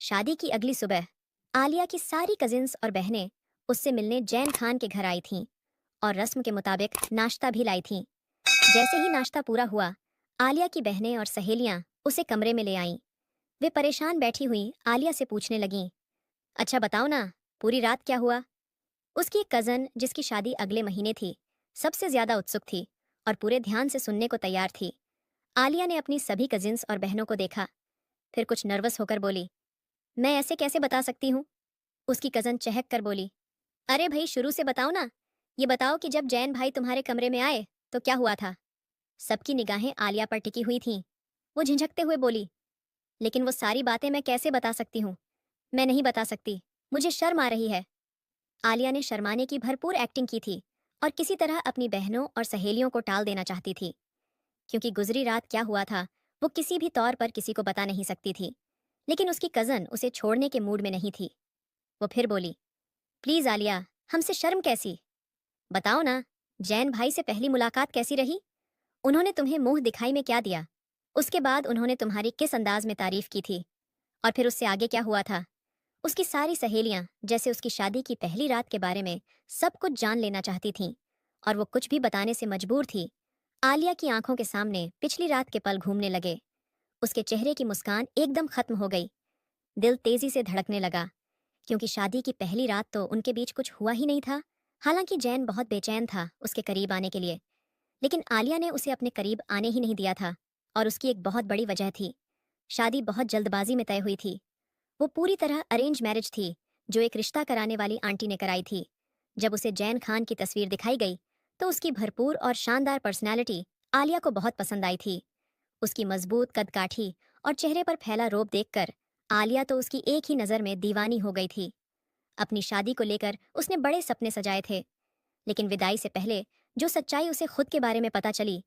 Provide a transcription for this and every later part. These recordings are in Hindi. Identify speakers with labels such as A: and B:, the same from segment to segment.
A: शादी की अगली सुबह आलिया की सारी कजिन्स और बहनें उससे मिलने जैन खान के घर आई थीं और रस्म के मुताबिक नाश्ता भी लाई थीं। जैसे ही नाश्ता पूरा हुआ, आलिया की बहनें और सहेलियां उसे कमरे में ले आईं। वे परेशान बैठी हुई आलिया से पूछने लगीं, अच्छा बताओ ना, पूरी रात क्या हुआ? उसकी एक कजन जिसकी शादी अगले महीने थी, सबसे ज्यादा उत्सुक थी और पूरे ध्यान से सुनने को तैयार थी। आलिया ने अपनी सभी कजिन्स और बहनों को देखा, फिर कुछ नर्वस होकर बोली, मैं ऐसे कैसे बता सकती हूँ? उसकी कजन चहक कर बोली, अरे भाई शुरू से बताओ ना। ये बताओ कि जब जैन भाई तुम्हारे कमरे में आए तो क्या हुआ था? सबकी निगाहें आलिया पर टिकी हुई थीं। वो झिझकते हुए बोली, लेकिन वो सारी बातें मैं कैसे बता सकती हूँ? मैं नहीं बता सकती, मुझे शर्म आ रही है। आलिया ने शर्माने की भरपूर एक्टिंग की थी और किसी तरह अपनी बहनों और सहेलियों को टाल देना चाहती थी, क्योंकि गुजरी रात क्या हुआ था वो किसी भी तौर पर किसी को बता नहीं सकती थी। लेकिन उसकी कजन उसे छोड़ने के मूड में नहीं थी। वो फिर बोली, प्लीज आलिया, हमसे शर्म कैसी? बताओ ना, जैन भाई से पहली मुलाकात कैसी रही? उन्होंने तुम्हें मुंह दिखाई में क्या दिया? उसके बाद उन्होंने तुम्हारी किस अंदाज में तारीफ की थी? और फिर उससे आगे क्या हुआ था? उसकी सारी सहेलियां जैसे उसकी शादी की पहली रात के बारे में सब कुछ जान लेना चाहती थीं और वो कुछ भी बताने से मजबूर थी। आलिया की आंखों के सामने पिछली रात के पल घूमने लगे। उसके चेहरे की मुस्कान एकदम खत्म हो गई। दिल तेजी से धड़कने लगा, क्योंकि शादी की पहली रात तो उनके बीच कुछ हुआ ही नहीं था। हालांकि जैन बहुत बेचैन था उसके करीब आने के लिए, लेकिन आलिया ने उसे अपने करीब आने ही नहीं दिया था। और उसकी एक बहुत बड़ी वजह थी। शादी बहुत जल्दबाजी में तय हुई थी। वो पूरी तरह अरेंज मैरिज थी, जो एक रिश्ता कराने वाली आंटी ने कराई थी। जब उसे जैन खान की तस्वीर दिखाई गई तो उसकी भरपूर और शानदार पर्सनैलिटी आलिया को बहुत पसंद आई थी। उसकी मजबूत कदकाठी और चेहरे पर फैला रोब देखकर आलिया तो उसकी एक ही नज़र में दीवानी हो गई थी। अपनी शादी को लेकर उसने बड़े सपने सजाए थे, लेकिन विदाई से पहले जो सच्चाई उसे खुद के बारे में पता चली,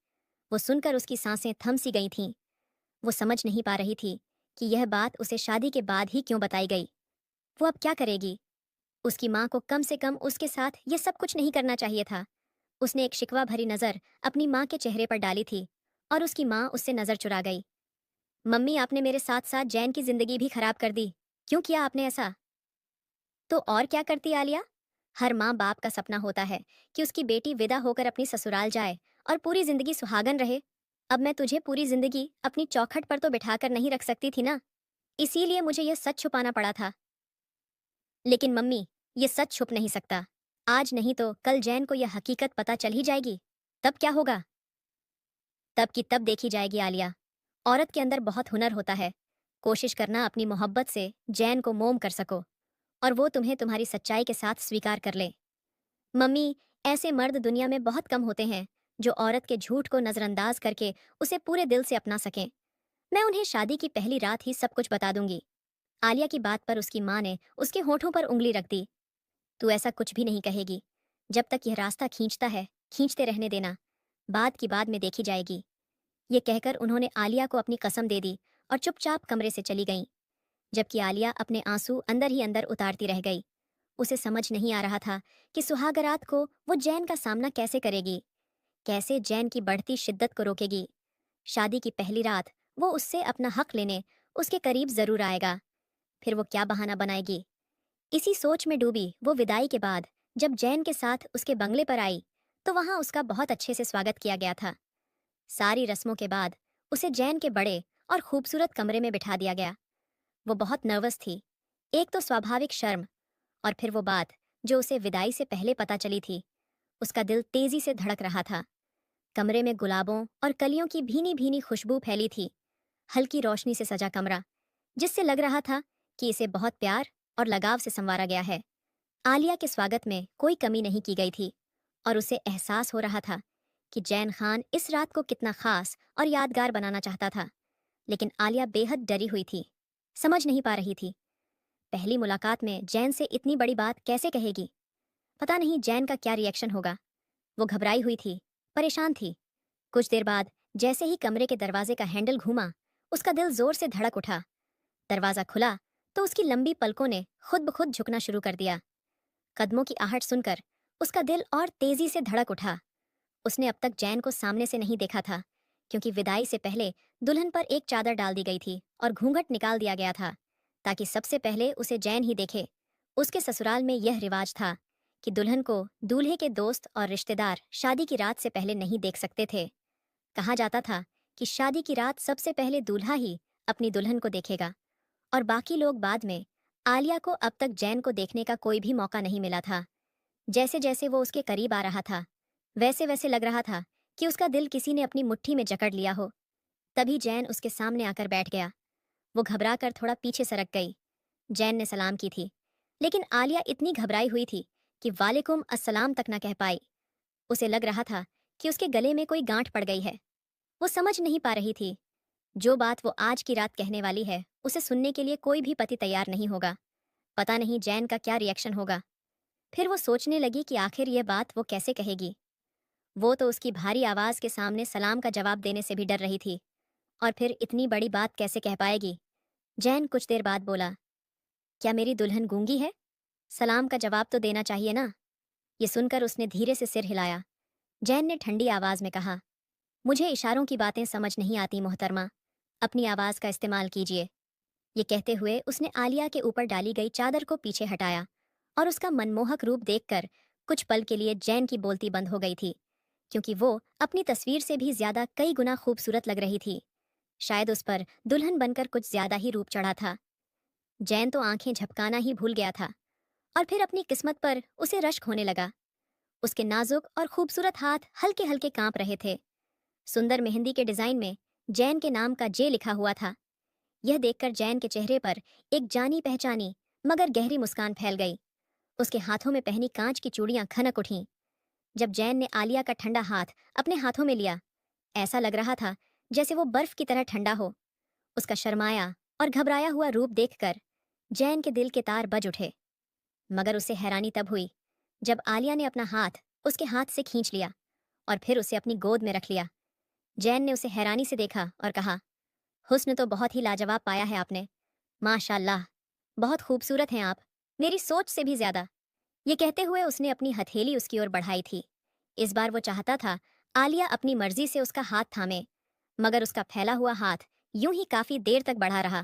A: वो सुनकर उसकी सांसें थम सी गई थीं। वो समझ नहीं पा रही थी कि यह बात उसे शादी के बाद ही क्यों बताई गई। वो अब क्या करेगी? उसकी माँ को कम से कम उसके साथ ये सब कुछ नहीं करना चाहिए था। उसने एक शिकवा भरी नज़र अपनी माँ के चेहरे पर डाली थी और उसकी माँ उससे नज़र चुरा गई। मम्मी, आपने मेरे साथ साथ जैन की जिंदगी भी खराब कर दी। क्यों किया आपने ऐसा? तो और क्या करती आलिया? हर माँ बाप का सपना होता है कि उसकी बेटी विदा होकर अपनी ससुराल जाए और पूरी जिंदगी सुहागन रहे। अब मैं तुझे पूरी जिंदगी अपनी चौखट पर तो बिठाकर नहीं रख सकती थी ना, इसीलिए मुझे यह सच छुपाना पड़ा था। लेकिन मम्मी, ये सच छुप नहीं सकता। आज नहीं तो कल जैन को यह हकीकत पता चल ही जाएगी। तब क्या होगा? तब की तब देखी जाएगी आलिया। औरत के अंदर बहुत हुनर होता है। कोशिश करना अपनी मोहब्बत से जैन को मोम कर सको और वो तुम्हें तुम्हारी सच्चाई के साथ स्वीकार कर ले। मम्मी, ऐसे मर्द दुनिया में बहुत कम होते हैं जो औरत के झूठ को नजरअंदाज करके उसे पूरे दिल से अपना सकें। मैं उन्हें शादी की पहली रात ही सब कुछ बता दूंगी। आलिया की बात पर उसकी माँ ने उसके होठों पर उंगली रख दी। तू ऐसा कुछ भी नहीं कहेगी। जब तक यह रास्ता खींचता है, खींचते रहने देना। बात की बाद में देखी जाएगी। ये कहकर उन्होंने आलिया को अपनी कसम दे दी और चुपचाप कमरे से चली गईं, जबकि आलिया अपने आंसू अंदर ही अंदर उतारती रह गई। उसे समझ नहीं आ रहा था कि सुहागरात को वो जैन का सामना कैसे करेगी, कैसे जैन की बढ़ती शिद्दत को रोकेगी। शादी की पहली रात वो उससे अपना हक लेने उसके करीब जरूर आएगा, फिर वो क्या बहाना बनाएगी? इसी सोच में डूबी वो विदाई के बाद जब जैन के साथ उसके बंगले पर आई तो वहां उसका बहुत अच्छे से स्वागत किया गया था। सारी रस्मों के बाद उसे जैन के बड़े और खूबसूरत कमरे में बिठा दिया गया। वो बहुत नर्वस थी। एक तो स्वाभाविक शर्म, और फिर वो बात जो उसे विदाई से पहले पता चली थी। उसका दिल तेजी से धड़क रहा था। कमरे में गुलाबों और कलियों की भीनी भीनी खुशबू फैली थी। हल्की रोशनी से सजा कमरा, जिससे लग रहा था कि इसे बहुत प्यार और लगाव से संवारा गया है। आलिया के स्वागत में कोई कमी नहीं की गई थी और उसे एहसास हो रहा था कि जैन खान इस रात को कितना खास और यादगार बनाना चाहता था। लेकिन आलिया बेहद डरी हुई थी, समझ नहीं पा रही थी पहली मुलाकात में जैन से इतनी बड़ी बात कैसे कहेगी। पता नहीं जैन का क्या रिएक्शन होगा। वो घबराई हुई थी, परेशान थी। कुछ देर बाद जैसे ही कमरे के दरवाजे का हैंडल घूमा, उसका दिल जोर से धड़क उठा। दरवाजा खुला तो उसकी लंबी पलकों ने खुद ब खुद झुकना शुरू कर दिया। कदमों की आहट सुनकर उसका दिल और तेजी से धड़क उठा। उसने अब तक जैन को सामने से नहीं देखा था, क्योंकि विदाई से पहले दुल्हन पर एक चादर डाल दी गई थी और घूंघट निकाल दिया गया था। ताकि सबसे पहले उसे जैन ही देखे। उसके ससुराल में यह रिवाज था कि दुल्हन को दूल्हे के दोस्त और रिश्तेदार शादी की रात से पहले नहीं देख सकते थे। कहा जाता था कि शादी की रात सबसे पहले दूल्हा ही अपनी दुल्हन को देखेगा और बाकी लोग बाद में। आलिया को अब तक जैन को देखने का कोई भी मौका नहीं मिला था। जैसे जैसे वो उसके करीब आ रहा था, वैसे वैसे लग रहा था कि उसका दिल किसी ने अपनी मुट्ठी में जकड़ लिया हो। तभी जैन उसके सामने आकर बैठ गया। वो घबरा कर थोड़ा पीछे सरक गई। जैन ने सलाम की थी, लेकिन आलिया इतनी घबराई हुई थी कि वालेकुम अस्सलाम तक न कह पाई। उसे लग रहा था कि उसके गले में कोई गांठ पड़ गई है। वो समझ नहीं पा रही थी। जो बात वो आज की रात कहने वाली है, उसे सुनने के लिए कोई भी पति तैयार नहीं होगा। पता नहीं जैन का क्या रिएक्शन होगा। फिर वो सोचने लगी कि आखिर यह बात वो कैसे कहेगी। वो तो उसकी भारी आवाज के सामने सलाम का जवाब देने से भी डर रही थी, और फिर इतनी बड़ी बात कैसे कह पाएगी। जैन कुछ देर बाद बोला, क्या मेरी दुल्हन गूंगी है? सलाम का जवाब तो देना चाहिए ना। ये सुनकर उसने धीरे से सिर हिलाया। जैन ने ठंडी आवाज में कहा, मुझे इशारों की बातें समझ नहीं आती मोहतरमा, अपनी आवाज का इस्तेमाल कीजिए। ये कहते हुए उसने आलिया के ऊपर डाली गई चादर को पीछे हटाया और उसका मनमोहक रूप देखकर कुछ पल के लिए जैन की बोलती बंद हो गई थी, क्योंकि वो अपनी तस्वीर से भी ज्यादा कई गुना खूबसूरत लग रही थी। शायद उस पर दुल्हन बनकर कुछ ज्यादा ही रूप चढ़ा था। जैन तो आंखें झपकाना ही भूल गया था, और फिर अपनी किस्मत पर उसे रश्क होने लगा। उसके नाजुक और खूबसूरत हाथ हल्के हल्के कांप रहे थे। सुंदर मेहंदी के डिजाइन में जैन के नाम का जे लिखा हुआ था। यह देखकर जैन के चेहरे पर एक जानी पहचानी मगर गहरी मुस्कान फैल गई। उसके हाथों में पहनी कांच की चूड़ियां खनक उठीं। जब जैन ने आलिया का ठंडा हाथ अपने हाथों में लिया, ऐसा लग रहा था जैसे वो बर्फ की तरह ठंडा हो। उसका शर्माया और घबराया हुआ रूप देखकर जैन के दिल के तार बज उठे। मगर उसे हैरानी तब हुई जब आलिया ने अपना हाथ उसके हाथ से खींच लिया और फिर उसे अपनी गोद में रख लिया। जैन ने उसे हैरानी से देखा और कहा, हुस्न तो बहुत ही लाजवाब पाया है आपने, माशाल्लाह, बहुत खूबसूरत हैं आप, मेरी सोच से भी ज्यादा। ये कहते हुए उसने अपनी हथेली उसकी ओर बढ़ाई थी। इस बार वो चाहता था आलिया अपनी मर्जी से उसका हाथ थामे, मगर उसका फैला हुआ हाथ यूं ही काफी देर तक बढ़ा रहा।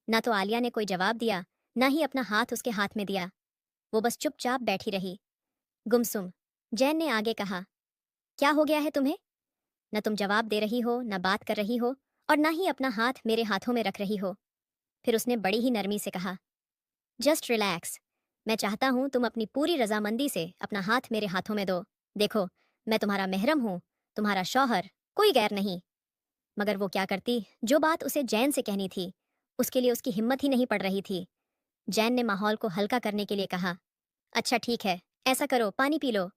A: न तो आलिया ने कोई जवाब दिया, न ही अपना हाथ उसके हाथ में दिया। वो बस चुपचाप बैठी रही, गुमसुम। जैन ने आगे कहा, क्या हो गया है तुम्हें? न तुम जवाब दे रही हो, न बात कर रही हो, और न ही अपना हाथ मेरे हाथों में रख रही हो। फिर उसने बड़ी ही नरमी से कहा, जस्ट रिलैक्स। मैं चाहता हूं तुम अपनी पूरी रजामंदी से अपना हाथ मेरे हाथों में दो। देखो, मैं तुम्हारा मेहरम हूं, तुम्हारा शौहर, कोई गैर नहीं। मगर वो क्या करती, जो बात उसे जैन से कहनी थी, उसके लिए उसकी हिम्मत ही नहीं पड़ रही थी। जैन ने माहौल को हल्का करने के लिए कहा, अच्छा ठीक है, ऐसा करो, पानी पी लो।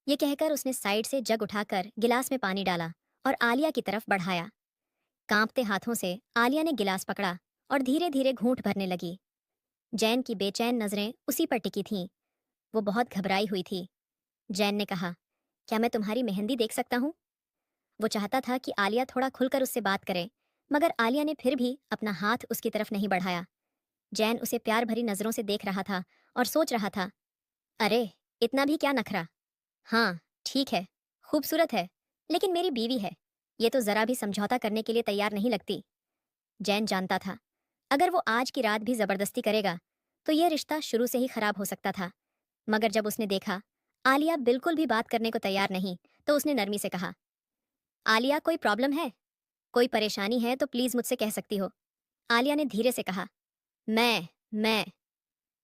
A: ये कहकर उसने साइड से जग उठाकर गिलास में पानी डाला और आलिया की तरफ बढ़ाया। कांपते हाथों से आलिया ने गिलास पकड़ा और धीरे धीरे घूंट भरने लगी। जैन की बेचैन नजरें उसी पर टिकी थीं। वो बहुत घबराई हुई थी। जैन ने कहा, क्या मैं तुम्हारी मेहंदी देख सकता हूँ? वो चाहता था कि आलिया थोड़ा खुलकर उससे बात करे, मगर आलिया ने फिर भी अपना हाथ उसकी तरफ नहीं बढ़ाया। जैन उसे प्यार भरी नजरों से देख रहा था और सोच रहा था, अरे, इतना भी क्या नखरा। हाँ, ठीक है, खूबसूरत है, लेकिन मेरी बीवी है, ये तो जरा भी समझौता करने के लिए तैयार नहीं लगती। जैन जानता था, अगर वो आज की रात भी जबरदस्ती करेगा तो यह रिश्ता शुरू से ही खराब हो सकता था। मगर जब उसने देखा आलिया बिल्कुल भी बात करने को तैयार नहीं, तो उसने नरमी से कहा, आलिया, कोई प्रॉब्लम है? कोई परेशानी है तो प्लीज मुझसे कह सकती हो। आलिया ने धीरे से कहा, मैं।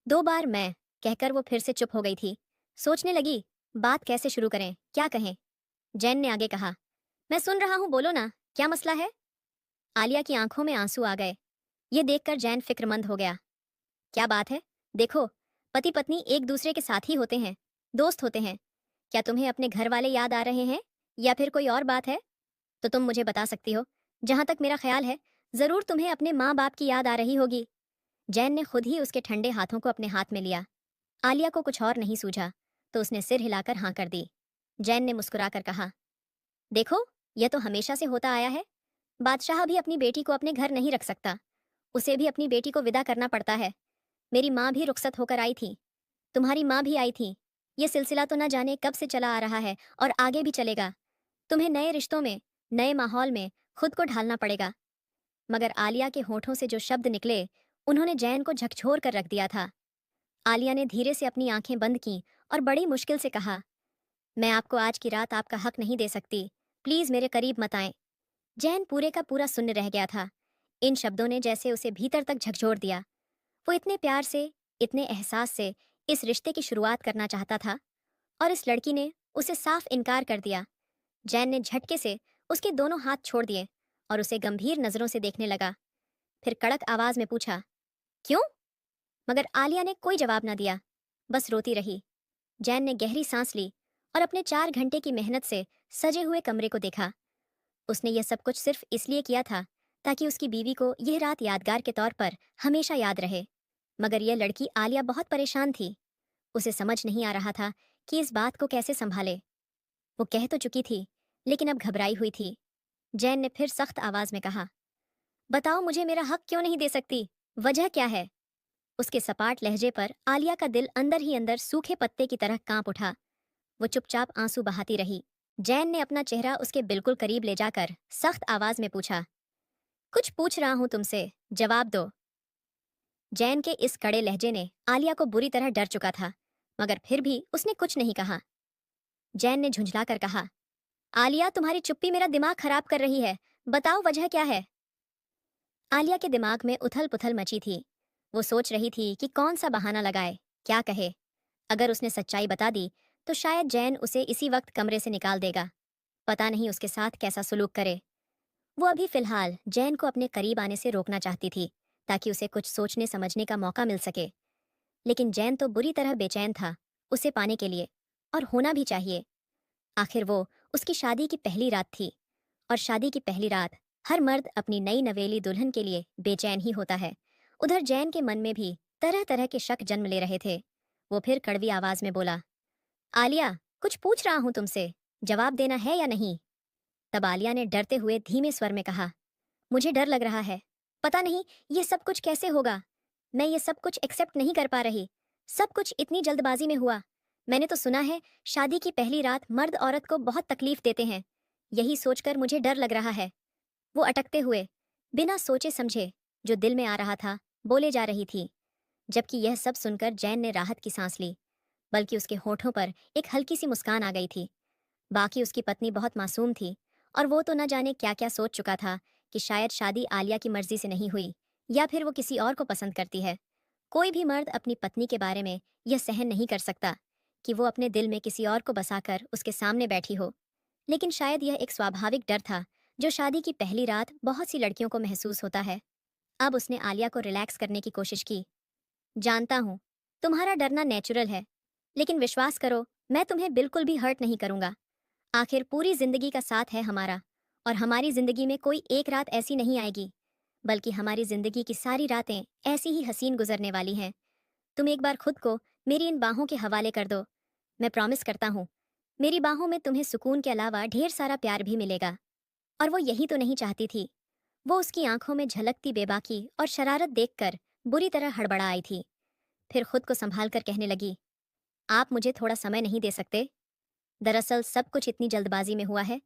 A: दो बार मैं कहकर वो फिर से चुप हो गई थी। सोचने लगी, बात कैसे शुरू करें, क्या कहें। जैन ने आगे कहा, मैं सुन रहा हूं, बोलो ना, क्या मसला है? आलिया की आंखों में आंसू आ गए। ये देखकर जैन फिक्रमंद हो गया। क्या बात है? देखो, पति पत्नी एक दूसरे के साथ ही होते हैं, दोस्त होते हैं। क्या तुम्हें अपने घर वाले याद आ रहे हैं, या फिर कोई और बात है? तो तुम मुझे बता सकती हो। जहां तक मेरा ख्याल है, जरूर तुम्हें अपने माँ बाप की याद आ रही होगी। जैन ने खुद ही उसके ठंडे हाथों को अपने हाथ में लिया। आलिया को कुछ और नहीं सूझा, तो उसने सिर हिलाकर हाँ कर दी। जैन ने मुस्कुराकर कहा, देखो, यह तो हमेशा से होता आया है। बादशाह भी अपनी बेटी को अपने घर नहीं रख सकता, उसे भी अपनी बेटी को विदा करना पड़ता है। मेरी माँ भी रुखसत होकर आई थी, तुम्हारी माँ भी आई थी। ये सिलसिला तो न जाने कब से चला आ रहा है और आगे भी चलेगा। तुम्हें नए रिश्तों में, नए माहौल में खुद को ढालना पड़ेगा। मगर आलिया के होठों से जो शब्द निकले, उन्होंने जैन को झकझोर कर रख दिया था। आलिया ने धीरे से अपनी आंखें बंद की और बड़ी मुश्किल से कहा, मैं आपको आज की रात आपका हक नहीं दे सकती। प्लीज मेरे करीब मत आएं। जैन पूरे का पूरा सुन्न रह गया था। इन शब्दों ने जैसे उसे भीतर तक झकझोर दिया। वो इतने प्यार से, इतने एहसास से इस रिश्ते की शुरुआत करना चाहता था, और इस लड़की ने उसे साफ इनकार कर दिया। जैन ने झटके से उसके दोनों हाथ छोड़ दिए और उसे गंभीर नजरों से देखने लगा। फिर कड़क आवाज में पूछा, क्यों? मगर आलिया ने कोई जवाब ना दिया, बस रोती रही। जैन ने गहरी सांस ली और अपने 4 घंटे की मेहनत से सजे हुए कमरे को देखा। उसने यह सब कुछ सिर्फ इसलिए किया था ताकि उसकी बीवी को यह रात यादगार के तौर पर हमेशा याद रहे। मगर यह लड़की आलिया बहुत परेशान थी। उसे समझ नहीं आ रहा था कि इस बात को कैसे संभाले। वो कह तो चुकी थी, लेकिन अब घबराई हुई थी। जैन ने फिर सख्त आवाज में कहा, बताओ मुझे मेरा हक क्यों नहीं दे सकती? वजह क्या है? उसके सपाट लहजे पर आलिया का दिल अंदर ही अंदर सूखे पत्ते की तरह कांप उठा। वो चुपचाप आंसू बहाती रही। जैन ने अपना चेहरा उसके बिल्कुल करीब ले जाकर सख्त आवाज में पूछा, कुछ पूछ रहा हूं तुमसे, जवाब दो। जैन के इस कड़े लहजे ने आलिया को बुरी तरह डर चुका था, मगर फिर भी उसने कुछ नहीं कहा। जैन ने झुंझलाकर कहा, आलिया तुम्हारी चुप्पी मेरा दिमाग खराब कर रही है, बताओ वजह क्या है? आलिया के दिमाग में उथल पुथल मची थी। वो सोच रही थी कि कौन सा बहाना लगाए, क्या कहे। अगर उसने सच्चाई बता दी तो शायद जैन उसे इसी वक्त कमरे से निकाल देगा। पता नहीं उसके साथ कैसा सुलूक करे। वो अभी फिलहाल जैन को अपने करीब आने से रोकना चाहती थी ताकि उसे कुछ सोचने समझने का मौका मिल सके। लेकिन जैन तो बुरी तरह बेचैन था उसे पाने के लिए, और होना भी चाहिए। आखिर वो उसकी शादी की पहली रात थी, और शादी की पहली रात हर मर्द अपनी नई नवेली दुल्हन के लिए बेचैन ही होता है। उधर जैन के मन में भी तरह तरह के शक जन्म ले रहे थे। वो फिर कड़वी आवाज में बोला, आलिया कुछ पूछ रहा हूं तुमसे, जवाब देना है या नहीं? तब आलिया ने डरते हुए धीमे स्वर में कहा, मुझे डर लग रहा है। पता नहीं ये सब कुछ कैसे होगा। मैं ये सब कुछ एक्सेप्ट नहीं कर पा रही। सब कुछ इतनी जल्दबाजी में हुआ। मैंने तो सुना है शादी की पहली रात मर्द औरत को बहुत तकलीफ देते हैं। यही सोचकर मुझे डर लग रहा है। वो अटकते हुए, बिना सोचे समझे जो दिल में आ रहा था, बोले जा रही थी। जबकि यह सब सुनकर जैन ने राहत की सांस ली, बल्कि उसके होठों पर एक हल्की सी मुस्कान आ गई थी। बाकी उसकी पत्नी बहुत मासूम थी, और वो तो न जाने क्या क्या सोच चुका था कि शायद शादी आलिया की मर्जी से नहीं हुई, या फिर वो किसी और को पसंद करती है। कोई भी मर्द अपनी पत्नी के बारे में यह सहन नहीं कर सकता कि वो अपने दिल में किसी और को बसाकर उसके सामने बैठी हो। लेकिन शायद यह एक स्वाभाविक डर था जो शादी की पहली रात बहुत सी लड़कियों को महसूस होता है। अब उसने आलिया को रिलैक्स करने की कोशिश की। जानता हूँ तुम्हारा डरना नेचुरल है, लेकिन विश्वास करो मैं तुम्हें बिल्कुल भी हर्ट नहीं करूंगा। आखिर पूरी जिंदगी का साथ है हमारा, और हमारी जिंदगी में कोई एक रात ऐसी नहीं आएगी, बल्कि हमारी जिंदगी की सारी रातें ऐसी ही हसीन गुजरने वाली हैं। तुम एक बार खुद को मेरी इन बाहों के हवाले कर दो। मैं प्रॉमिस करता हूँ मेरी बाहों में तुम्हें सुकून के अलावा ढेर सारा प्यार भी मिलेगा। और वो यही तो नहीं चाहती थी। वो उसकी आंखों में झलकती बेबाकी और शरारत देखकर बुरी तरह हड़बड़ा आई थी। फिर खुद को संभाल कर कहने लगी, आप मुझे थोड़ा समय नहीं दे सकते? दरअसल सब कुछ इतनी जल्दबाजी में हुआ है।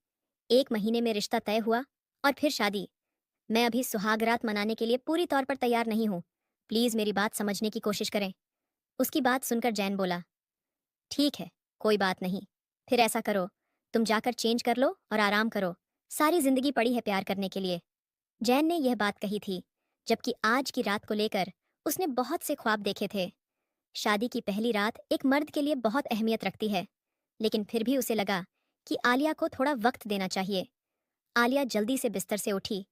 A: 1 महीने में रिश्ता तय हुआ, और फिर शादी। मैं अभी सुहागरात मनाने के लिए पूरी तौर पर तैयार नहीं हूँ। प्लीज मेरी बात समझने की कोशिश करें। उसकी बात सुनकर जैन बोला, ठीक है, कोई बात नहीं। फिर ऐसा करो, तुम जाकर चेंज कर लो और आराम करो। सारी जिंदगी पड़ी है प्यार करने के लिए। जैन ने यह बात कही थी, जबकि आज की रात को लेकर उसने बहुत से ख्वाब देखे थे। शादी की पहली रात एक मर्द के लिए बहुत अहमियत रखती है, लेकिन फिर भी उसे लगा कि आलिया को थोड़ा वक्त देना चाहिए। आलिया जल्दी से बिस्तर से उठी,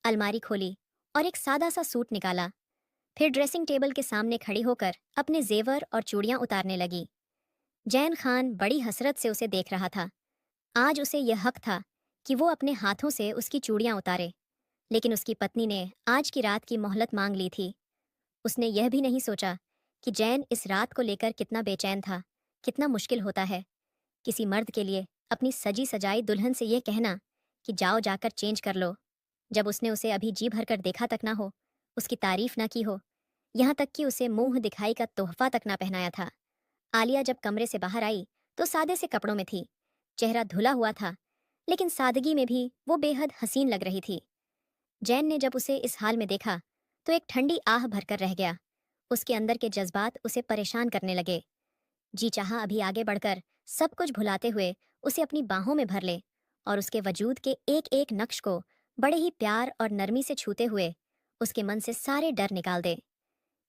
A: अलमारी खोली और एक सादा सा सूट निकाला। फिर ड्रेसिंग टेबल के सामने खड़ी होकर अपने जेवर और चूड़ियां उतारने लगी। जैन खान बड़ी हसरत से उसे देख रहा था। आज उसे यह हक था कि वो अपने हाथों से उसकी चूड़ियां उतारे, लेकिन उसकी पत्नी ने आज की रात की मोहलत मांग ली थी। उसने यह भी नहीं सोचा कि जैन इस रात को लेकर कितना बेचैन था। कितना मुश्किल होता है किसी मर्द के लिए अपनी सजी सजाई दुल्हन से यह कहना कि जाओ जाकर चेंज कर लो, जब उसने उसे अभी जी भरकर देखा तक ना हो, उसकी तारीफ ना की हो, यहाँ तक कि उसे मुंह दिखाई का तोहफा तक ना पहनाया था। आलिया जब कमरे से बाहर आई तो सादे से कपड़ों में थी। चेहरा धुला हुआ था, लेकिन सादगी में भी वो बेहद हसीन लग रही थी। जैन ने जब उसे इस हाल में देखा तो एक ठंडी आह भरकर रह गया। उसके अंदर के जज्बात उसे परेशान करने लगे। जी चाहा अभी आगे बढ़कर सब कुछ भुलाते हुए उसे अपनी बाहों में भर ले और उसके वजूद के एक एक नक्श को बड़े ही प्यार और नरमी से छूते हुए उसके मन से सारे डर निकाल दे।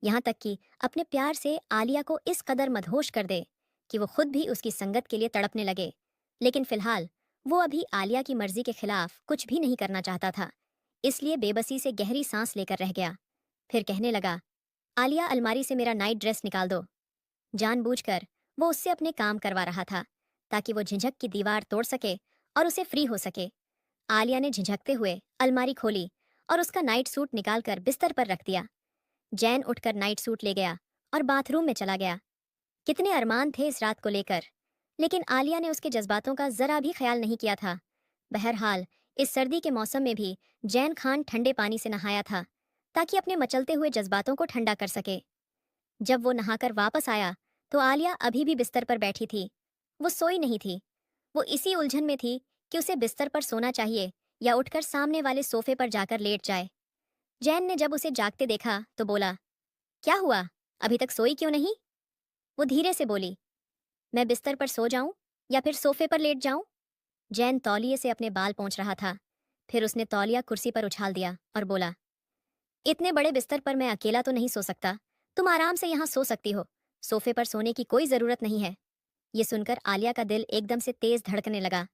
A: यहाँ तक कि अपने प्यार से आलिया को इस कदर मदहोश कर दे कि वो खुद भी उसकी संगत के लिए तड़पने लगे। लेकिन फिलहाल वो अभी आलिया की मर्जी के खिलाफ कुछ भी नहीं करना चाहता था, इसलिए बेबसी से गहरी सांस लेकर रह गया। फिर कहने लगा, आलिया, अलमारी से मेरा नाइट ड्रेस निकाल दो। जानबूझकर वो उससे अपने काम करवा रहा था ताकि वो झिझक की दीवार तोड़ सके और उसे फ्री हो सके। आलिया ने झिझकते हुए अलमारी खोली और उसका नाइट सूट निकालकर बिस्तर पर रख दिया। जैन उठकर नाइट सूट ले गया और बाथरूम में चला गया। कितने अरमान थे इस रात को लेकर, लेकिन आलिया ने उसके जज्बातों का जरा भी ख्याल नहीं किया था। बहरहाल इस सर्दी के मौसम में भी जैन खान ठंडे पानी से नहाया था ताकि अपने मचलते हुए जज्बातों को ठंडा कर सके। जब वो नहाकर वापस आया तो आलिया अभी भी बिस्तर पर बैठी थी। वो सोई नहीं थी। वो इसी उलझन में थी कि उसे बिस्तर पर सोना चाहिए या उठकर सामने वाले सोफे पर जाकर लेट जाए। जैन ने जब उसे जागते देखा तो बोला, क्या हुआ, अभी तक सोई क्यों नहीं? वो धीरे से बोली, मैं बिस्तर पर सो जाऊं या फिर सोफे पर लेट जाऊं? जैन तौलिए से अपने बाल पोंछ रहा था। फिर उसने तौलिया कुर्सी पर उछाल दिया और बोला, इतने बड़े बिस्तर पर मैं अकेला तो नहीं सो सकता। तुम आराम से यहाँ सो सकती हो। सोफे पर सोने की कोई जरूरत नहीं है। ये सुनकर आलिया का दिल एकदम से तेज धड़कने लगा।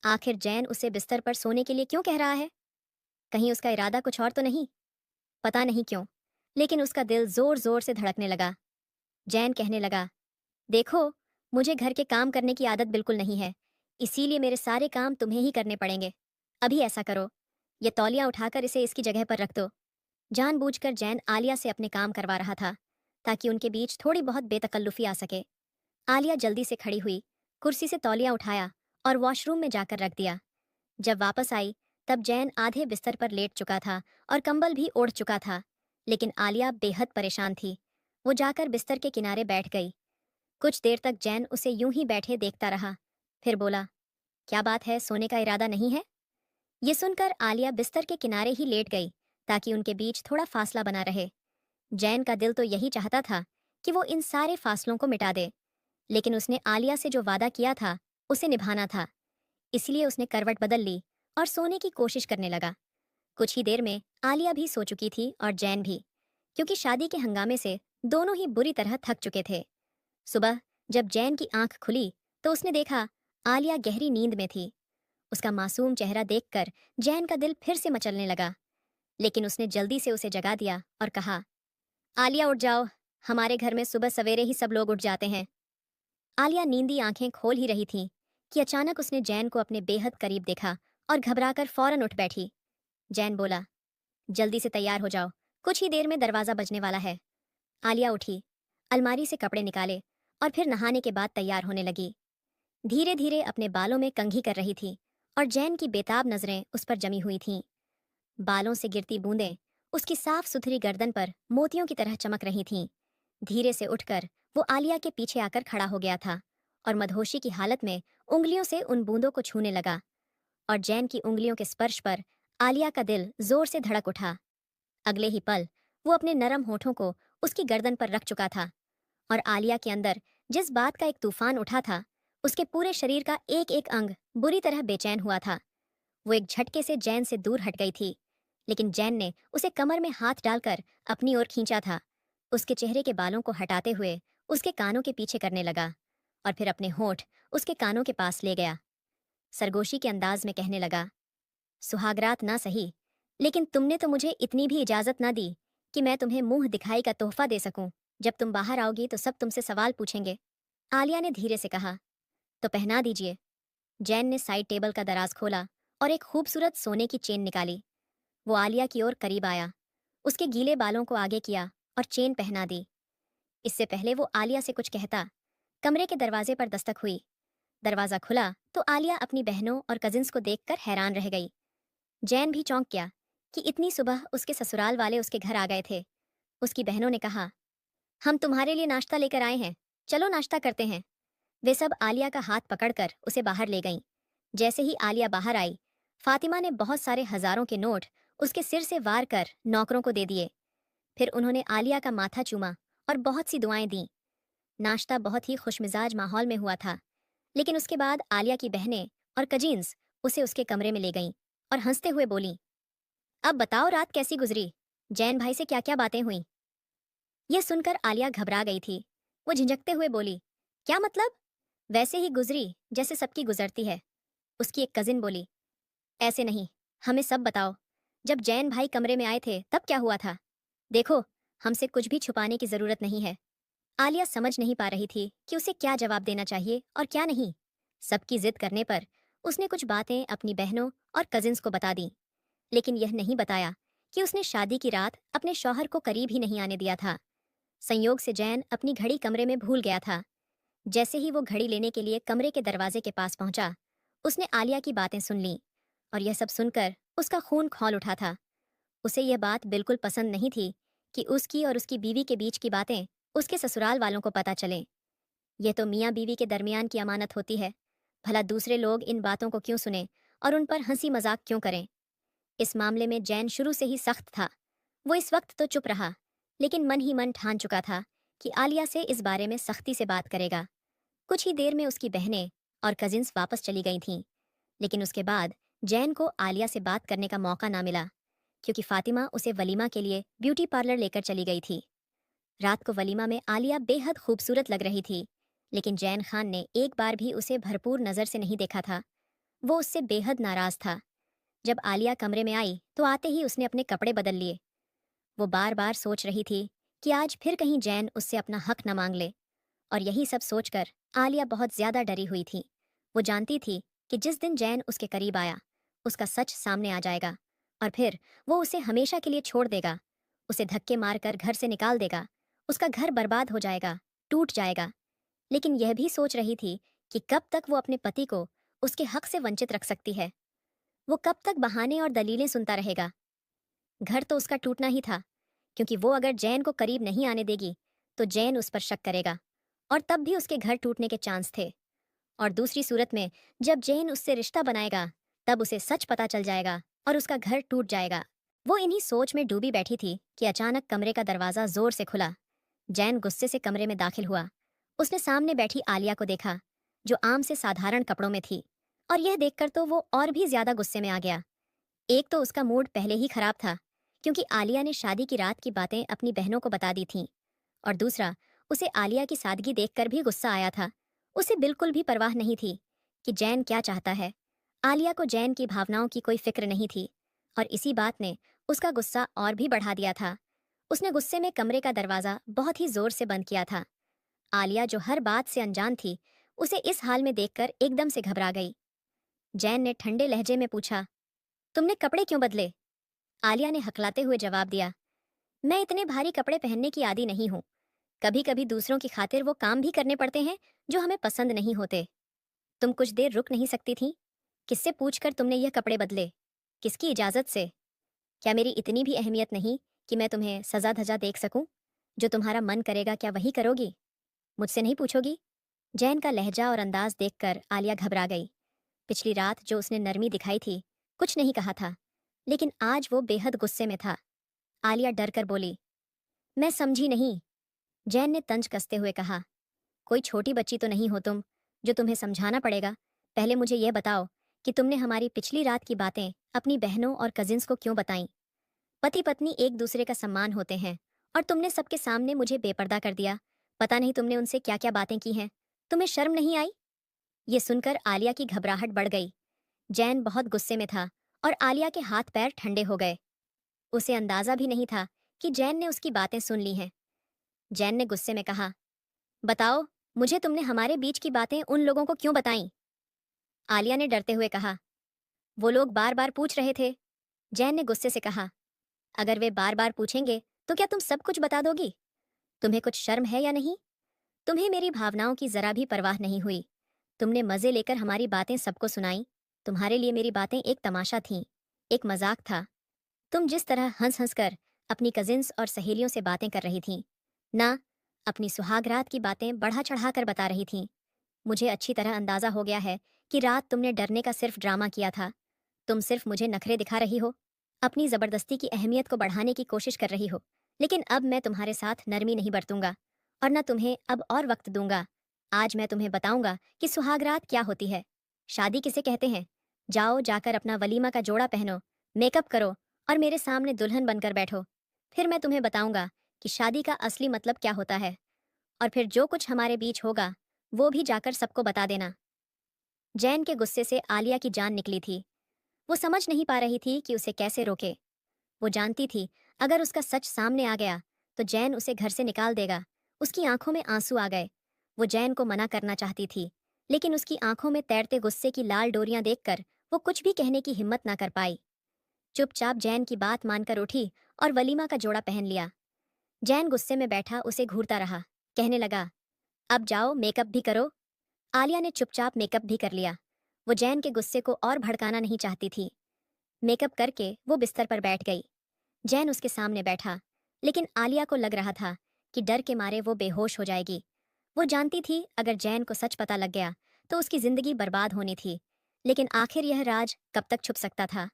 A: आखिर जैन उसे बिस्तर पर सोने के लिए क्यों कह रहा है? कहीं उसका इरादा कुछ और तो नहीं? पता नहीं क्यों, लेकिन उसका दिल जोर जोर से धड़कने लगा। जैन कहने लगा, देखो, मुझे घर के काम करने की आदत बिल्कुल नहीं है, इसीलिए मेरे सारे काम तुम्हें ही करने पड़ेंगे। अभी ऐसा करो, ये तौलिया उठाकर इसे इसकी जगह पर रख दो। जानबूझकर जैन आलिया से अपने काम करवा रहा था ताकि उनके बीच थोड़ी बहुत बेतकल्लुफी आ सके। आलिया जल्दी से खड़ी हुई, कुर्सी से तौलिया उठाया और वॉशरूम में जाकर रख दिया। जब वापस आई तब जैन आधे बिस्तर पर लेट चुका था और कंबल भी ओढ़ चुका था, लेकिन आलिया बेहद परेशान थी। वो जाकर बिस्तर के किनारे बैठ गई। कुछ देर तक जैन उसे यूं ही बैठे देखता रहा। फिर बोला, क्या बात है, सोने का इरादा नहीं है? ये सुनकर आलिया बिस्तर के किनारे ही लेट गई ताकि उनके बीच थोड़ा फासला बना रहे। जैन का दिल तो यही चाहता था कि वो इन सारे फासलों को मिटा दे, लेकिन उसने आलिया से जो वादा किया था उसे निभाना था। इसलिए उसने करवट बदल ली और सोने की कोशिश करने लगा। कुछ ही देर में आलिया भी सो चुकी थी और जैन भी, क्योंकि शादी के हंगामे से दोनों ही बुरी तरह थक चुके थे। सुबह जब जैन की आंख खुली तो उसने देखा आलिया गहरी नींद में थी। उसका मासूम चेहरा देखकर जैन का दिल फिर से मचलने लगा, लेकिन उसने जल्दी से उसे जगा दिया और कहा, आलिया उठ जाओ, हमारे घर में सुबह सवेरे ही सब लोग उठ जाते हैं। आलिया नींदी आंखें खोल ही रही थी कि अचानक उसने जैन को अपने बेहद करीब देखा और घबराकर फौरन उठ बैठी। जैन बोला, जल्दी से तैयार हो जाओ, कुछ ही देर में दरवाजा बजने वाला है। आलिया उठी, अलमारी से कपड़े निकाले और फिर नहाने के बाद तैयार होने लगी। धीरे धीरे अपने बालों में कंघी कर रही थी और जैन की बेताब नजरें उस पर जमी हुई थीं। बालों से गिरती बूंदें उसकी साफ सुथरी गर्दन पर मोतियों की तरह चमक रही थीं। धीरे से उठकर वो आलिया के पीछे आकर खड़ा हो गया था और मदहोशी की हालत में उंगलियों से उन बूंदों को छूने लगा। और जैन की उंगलियों के स्पर्श पर आलिया का दिल जोर से धड़क उठा। अगले ही पल वो अपने नरम होठों को उसकी गर्दन पर रख चुका था और आलिया के अंदर जिस बात का एक तूफान उठा था, उसके पूरे शरीर का एक एक अंग बुरी तरह बेचैन हुआ था। वो एक झटके से जैन से दूर हट गई थी, लेकिन जैन ने उसे कमर में हाथ डालकर अपनी ओर खींचा था। उसके चेहरे के बालों को हटाते हुए उसके कानों के पीछे करने लगा और फिर अपने होठ उसके कानों के पास ले गया। सरगोशी के अंदाज में कहने लगा, सुहागरात ना सही, लेकिन तुमने तो मुझे इतनी भी इजाजत ना दी कि मैं तुम्हें मुंह दिखाई का तोहफा दे सकूं। जब तुम बाहर आओगी तो सब तुमसे सवाल पूछेंगे। आलिया ने धीरे से कहा, तो पहना दीजिए। जैन ने साइड टेबल का दराज खोला और एक खूबसूरत सोने की चेन निकाली। वो आलिया की ओर करीब आया, उसके गीले बालों को आगे किया और चेन पहना दी। इससे पहले वो आलिया से कुछ कहता, कमरे के दरवाजे पर दस्तक हुई। दरवाजा खुला तो आलिया अपनी बहनों और कजिन्स को देखकर हैरान रह गई। जैन भी चौंक गया कि इतनी सुबह उसके ससुराल वाले उसके घर आ गए थे। उसकी बहनों ने कहा, हम तुम्हारे लिए नाश्ता लेकर आए हैं, चलो नाश्ता करते हैं। वे सब आलिया का हाथ पकड़कर उसे बाहर ले गईं। जैसे ही आलिया बाहर आई, फातिमा ने बहुत सारे हजारों के नोट उसके सिर से वार कर नौकरों को दे दिए। फिर उन्होंने आलिया का माथा चूमा और बहुत सी दुआएं दी। नाश्ता बहुत ही खुशमिजाज माहौल में हुआ था, लेकिन उसके बाद आलिया की बहनें और कजीन्स उसे उसके कमरे में ले गईं और हंसते हुए बोलीं, अब बताओ रात कैसी गुजरी, जैन भाई से क्या क्या बातें हुई। यह सुनकर आलिया घबरा गई थी। वो झिझकते हुए बोली, क्या मतलब? वैसे ही गुजरी जैसे सबकी गुजरती है। उसकी एक कजिन बोली, ऐसे नहीं, हमें सब बताओ। जब जैन भाई कमरे में आए थे तब क्या हुआ था? देखो, हमसे कुछ भी छुपाने की जरूरत नहीं है। आलिया समझ नहीं पा रही थी कि उसे क्या जवाब देना चाहिए और क्या नहीं। सबकी जिद करने पर उसने कुछ बातें अपनी बहनों और कजिन्स को बता दी, लेकिन यह नहीं बताया कि उसने शादी की रात अपने शौहर को करीब ही नहीं आने दिया था। संयोग से जैन अपनी घड़ी कमरे में भूल गया था। जैसे ही वो घड़ी लेने के लिए कमरे के दरवाजे के पास पहुंचा, उसने आलिया की बातें सुन लीं और यह सब सुनकर उसका खून खौल उठा था। उसे यह बात बिल्कुल पसंद नहीं थी कि उसकी और उसकी बीवी के बीच की बातें उसके ससुराल वालों को पता चलें। यह तो मियाँ बीवी के दरमियान की अमानत होती है। भला दूसरे लोग इन बातों को क्यों सुने और उन पर हंसी मजाक क्यों करें? इस मामले में जैन शुरू से ही सख्त था। वो इस वक्त तो चुप रहा, लेकिन मन ही मन ठान चुका था कि आलिया से इस बारे में सख्ती से बात करेगा। कुछ ही देर में उसकी बहनें और कजिन्स वापस चली गई थीं, लेकिन उसके बाद जैन को आलिया से बात करने का मौका ना मिला, क्योंकि फातिमा उसे वलीमा के लिए ब्यूटी पार्लर लेकर चली गई थी। रात को वलीमा में आलिया बेहद खूबसूरत लग रही थी, लेकिन जैन खान ने एक बार भी उसे भरपूर नजर से नहीं देखा था। वो उससे बेहद नाराज था। जब आलिया कमरे में आई तो आते ही उसने अपने कपड़े बदल लिए। वो बार बार सोच रही थी कि आज फिर कहीं जैन उससे अपना हक न मांग ले, और यही सब सोचकर आलिया बहुत ज्यादा डरी हुई थी। वो जानती थी कि जिस दिन जैन उसके करीब आया, उसका सच सामने आ जाएगा और फिर वो उसे हमेशा के लिए छोड़ देगा, उसे धक्के मारकर घर से निकाल देगा, उसका घर बर्बाद हो जाएगा, टूट जाएगा। लेकिन यह भी सोच रही थी कि कब तक वो अपने पति को उसके हक से वंचित रख सकती है। वो कब तक बहाने और दलीलें सुनता रहेगा? घर तो उसका टूटना ही था, क्योंकि वो अगर जैन को करीब नहीं आने देगी तो जैन उस पर शक करेगा, और तब भी उसके घर टूटने के चांस थे। और दूसरी सूरत में जब जैन उससे रिश्ता बनाएगा, तब उसे सच पता चल जाएगा और उसका घर टूट जाएगा। वो इन्हीं सोच में डूबी बैठी थी कि अचानक कमरे का दरवाजा जोर से खुला। जैन गुस्से से कमरे में दाखिल हुआ। उसने सामने बैठी आलिया को देखा, जो आम से साधारण कपड़ों में थी, और यह देखकर तो वो और भी ज्यादा गुस्से में आ गया। एक तो उसका मूड पहले ही खराब था, क्योंकि आलिया ने शादी की रात की बातें अपनी बहनों को बता दी थीं, और दूसरा, उसे आलिया की सादगी देखकर भी गुस्सा आया था। उसे बिल्कुल भी परवाह नहीं थी कि जैन क्या चाहता है। आलिया को जैन की भावनाओं की कोई फिक्र नहीं थी, और इसी बात ने उसका गुस्सा और भी बढ़ा दिया था। उसने गुस्से में कमरे का दरवाजा बहुत ही जोर से बंद किया था। आलिया, जो हर बात से अनजान थी, उसे इस हाल में देखकर एकदम से घबरा गई। जैन ने ठंडे लहजे में पूछा, तुमने कपड़े क्यों बदले? आलिया ने हकलाते हुए जवाब दिया, मैं इतने भारी कपड़े पहनने की आदी नहीं हूँ। कभी कभी दूसरों की खातिर वो काम भी करने पड़ते हैं जो हमें पसंद नहीं होते। तुम कुछ देर रुक नहीं सकती थी? किससे पूछकर तुमने यह कपड़े बदले? किसकी इजाजत से? क्या मेरी इतनी भी अहमियत नहीं कि मैं तुम्हें सजा धजा देख सकूं? जो तुम्हारा मन करेगा क्या वही करोगी? मुझसे नहीं पूछोगी? जैन का लहजा और अंदाज देखकर आलिया घबरा गई। पिछली रात जो उसने नरमी दिखाई थी, कुछ नहीं कहा था, लेकिन आज वो बेहद गुस्से में था। आलिया डर कर बोली, मैं समझी नहीं। जैन ने तंज कसते हुए कहा, कोई छोटी बच्ची तो नहीं हो तुम, जो तुम्हें समझाना पड़ेगा। पहले मुझे यह बताओ कि तुमने हमारी पिछली रात की बातें अपनी बहनों और कजिन्स को क्यों बताईं? पति पत्नी एक दूसरे का सम्मान होते हैं, और तुमने सबके सामने मुझे बेपर्दा कर दिया। पता नहीं तुमने उनसे क्या क्या बातें की हैं। तुम्हें शर्म नहीं आई? ये सुनकर आलिया की घबराहट बढ़ गई। जैन बहुत गुस्से में था, और आलिया के हाथ पैर ठंडे हो गए। उसे अंदाजा भी नहीं था कि जैन ने उसकी बातें सुन ली हैं। जैन ने गुस्से में कहा, बताओ, मुझे तुमने हमारे बीच की बातें उन लोगों को क्यों बताईं? आलिया ने डरते हुए कहा, वो लोग बार बार पूछ रहे थे। जैन ने गुस्से से कहा, अगर वे बार बार पूछेंगे तो क्या तुम सब कुछ बता दोगी? तुम्हें कुछ शर्म है या नहीं? तुम्हें मेरी भावनाओं की जरा भी परवाह नहीं हुई। तुमने मजे लेकर हमारी बातें सबको सुनाई। तुम्हारे लिए मेरी बातें एक तमाशा थीं, एक मजाक था। तुम जिस तरह हंस हंस कर अपनी कजिन्स और सहेलियों से बातें कर रही थीं, ना, अपनी सुहागरात की बातें बढ़ा चढ़ा कर बता रही थीं। मुझे अच्छी तरह अंदाजा हो गया है कि रात तुमने डरने का सिर्फ ड्रामा किया था। तुम सिर्फ मुझे नखरे दिखा रही हो, अपनी जबरदस्ती की अहमियत को बढ़ाने की कोशिश कर रही हो। लेकिन अब मैं तुम्हारे साथ नरमी नहीं बरतूंगा और न तुम्हें अब और वक्त दूंगा। आज मैं तुम्हें बताऊंगा कि सुहागरात क्या होती है, शादी किसे कहते हैं। जाओ जाकर अपना वलीमा का जोड़ा पहनो, मेकअप करो और मेरे सामने दुल्हन बनकर बैठो। फिर मैं तुम्हें बताऊंगा कि शादी का असली मतलब क्या होता है, और फिर जो कुछ हमारे बीच होगा वो भी जाकर सबको बता देना। जैन के गुस्से से आलिया की जान निकली थी। वो समझ नहीं पा रही थी कि उसे कैसे रोके। वो जानती थी अगर उसका सच सामने आ गया तो जैन उसे घर से निकाल देगा। उसकी आंखों में आंसू आ गए। वो जैन को मना करना चाहती थी, लेकिन उसकी आंखों में तैरते गुस्से की लाल डोरियां देखकर वो कुछ भी कहने की हिम्मत ना कर पाई। चुपचाप जैन की बात मानकर उठी और वलीमा का जोड़ा पहन लिया। जैन गुस्से में बैठा उसे घूरता रहा, कहने लगा, अब जाओ मेकअप भी करो। आलिया ने चुपचाप मेकअप भी कर लिया। वो जैन के गुस्से को और भड़काना नहीं चाहती थी। मेकअप करके वो बिस्तर पर बैठ गई। जैन उसके सामने बैठा, लेकिन आलिया को लग रहा था कि डर के मारे वो बेहोश हो जाएगी। वो जानती थी अगर जैन को सच पता लग गया तो उसकी जिंदगी बर्बाद होनी थी, लेकिन आखिर यह राज कब तक छुप सकता था।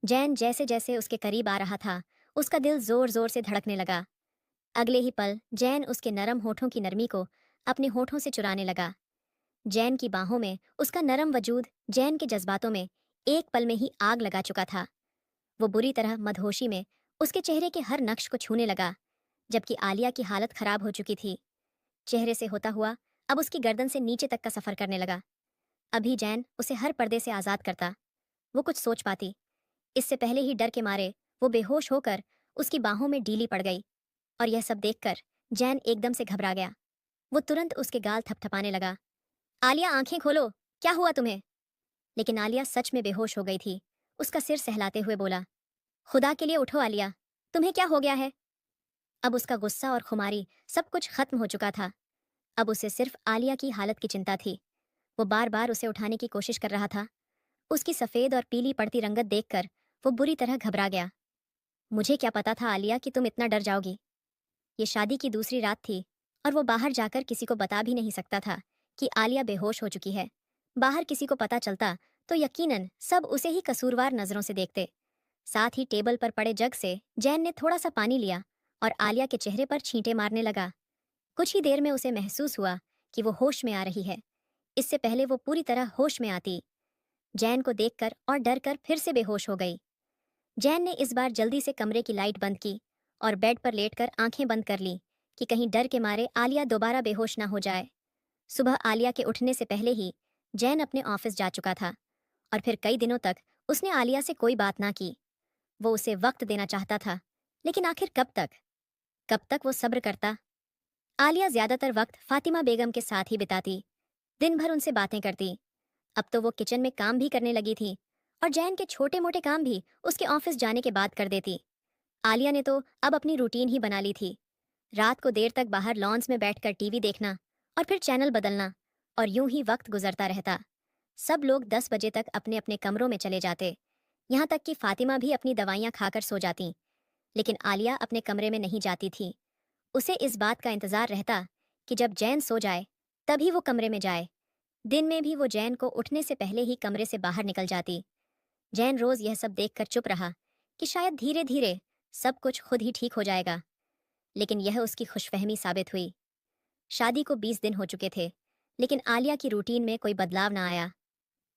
A: जैन जैसे जैसे उसके करीब आ रहा था, उसका दिल जोर जोर से धड़कने लगा। अगले ही पल जैन उसके नरम होठों की नरमी को अपने होठों से चुराने लगा। जैन की बाहों में उसका नरम वजूद जैन के जज्बातों में एक पल में ही आग लगा चुका था। वो बुरी तरह मदहोशी में उसके चेहरे के हर नक्श को छूने लगा, जबकि आलिया की हालत खराब हो चुकी थी। चेहरे से होता हुआ अब उसकी गर्दन से नीचे तक का सफर करने लगा। अभी जैन उसे हर पर्दे से आजाद करता, वो कुछ सोच पाती। इससे पहले ही डर के मारे वो बेहोश होकर उसकी बाहों में ढीली पड़ गई, और यह सब देखकर जैन एकदम से घबरा गया। वो तुरंत उसके गाल थपथपाने लगा। आलिया आंखें खोलो, क्या हुआ तुम्हें? लेकिन आलिया सच में बेहोश हो गई थी। उसका सिर सहलाते हुए बोला, खुदा के लिए उठो आलिया, तुम्हें क्या हो गया है? अब उसका गुस्सा और खुमारी सब कुछ खत्म हो चुका था। अब उसे सिर्फ आलिया की हालत की चिंता थी। वो बार बार उसे उठाने की कोशिश कर रहा था। उसकी सफेद और पीली पड़ती रंगत देखकर वो बुरी तरह घबरा गया। मुझे क्या पता था आलिया कि तुम इतना डर जाओगी। ये शादी की दूसरी रात थी और वो बाहर जाकर किसी को बता भी नहीं सकता था कि आलिया बेहोश हो चुकी है। बाहर किसी को पता चलता तो यकीनन सब उसे ही कसूरवार नजरों से देखते। साथ ही टेबल पर पड़े जग से जैन ने थोड़ा सा पानी लिया और आलिया के चेहरे पर छींटे मारने लगा। कुछ ही देर में उसे महसूस हुआ कि वो होश में आ रही है। इससे पहले वो पूरी तरह होश में आती, जैन को देखकर और डर कर फिर से बेहोश हो गई। जैन ने इस बार जल्दी से कमरे की लाइट बंद की और बेड पर लेटकर आंखें बंद कर ली कि कहीं डर के मारे आलिया दोबारा बेहोश ना हो जाए। सुबह आलिया के उठने से पहले ही जैन अपने ऑफिस जा चुका था, और फिर कई दिनों तक उसने आलिया से कोई बात ना की। वो उसे वक्त देना चाहता था, लेकिन आखिर कब तक? कब तक वो सब्र करता? आलिया ज्यादातर वक्त फातिमा बेगम के साथ ही बिताती, दिन भर उनसे बातें करती। अब तो वो किचन में काम भी करने लगी थी और जैन के छोटे मोटे काम भी उसके ऑफिस जाने के बाद कर देती। आलिया ने तो अब अपनी रूटीन ही बना ली थी, रात को देर तक बाहर लॉन्स में बैठकर टीवी देखना और फिर चैनल बदलना, और यूं ही वक्त गुजरता रहता। सब लोग 10 बजे तक अपने अपने कमरों में चले जाते, यहाँ तक कि फातिमा भी अपनी दवाइयाँ खाकर सो जाती। लेकिन आलिया अपने कमरे में नहीं जाती थी। उसे इस बात का इंतजार रहता कि जब जैन सो जाए तभी वो कमरे में जाए। दिन में भी वो जैन को उठने से पहले ही कमरे से बाहर निकल जाती। जैन रोज यह सब देखकर चुप रहा कि शायद धीरे धीरे सब कुछ खुद ही ठीक हो जाएगा, लेकिन यह उसकी खुशफहमी साबित हुई। शादी को 20 दिन हो चुके थे, लेकिन आलिया की रूटीन में कोई बदलाव ना आया।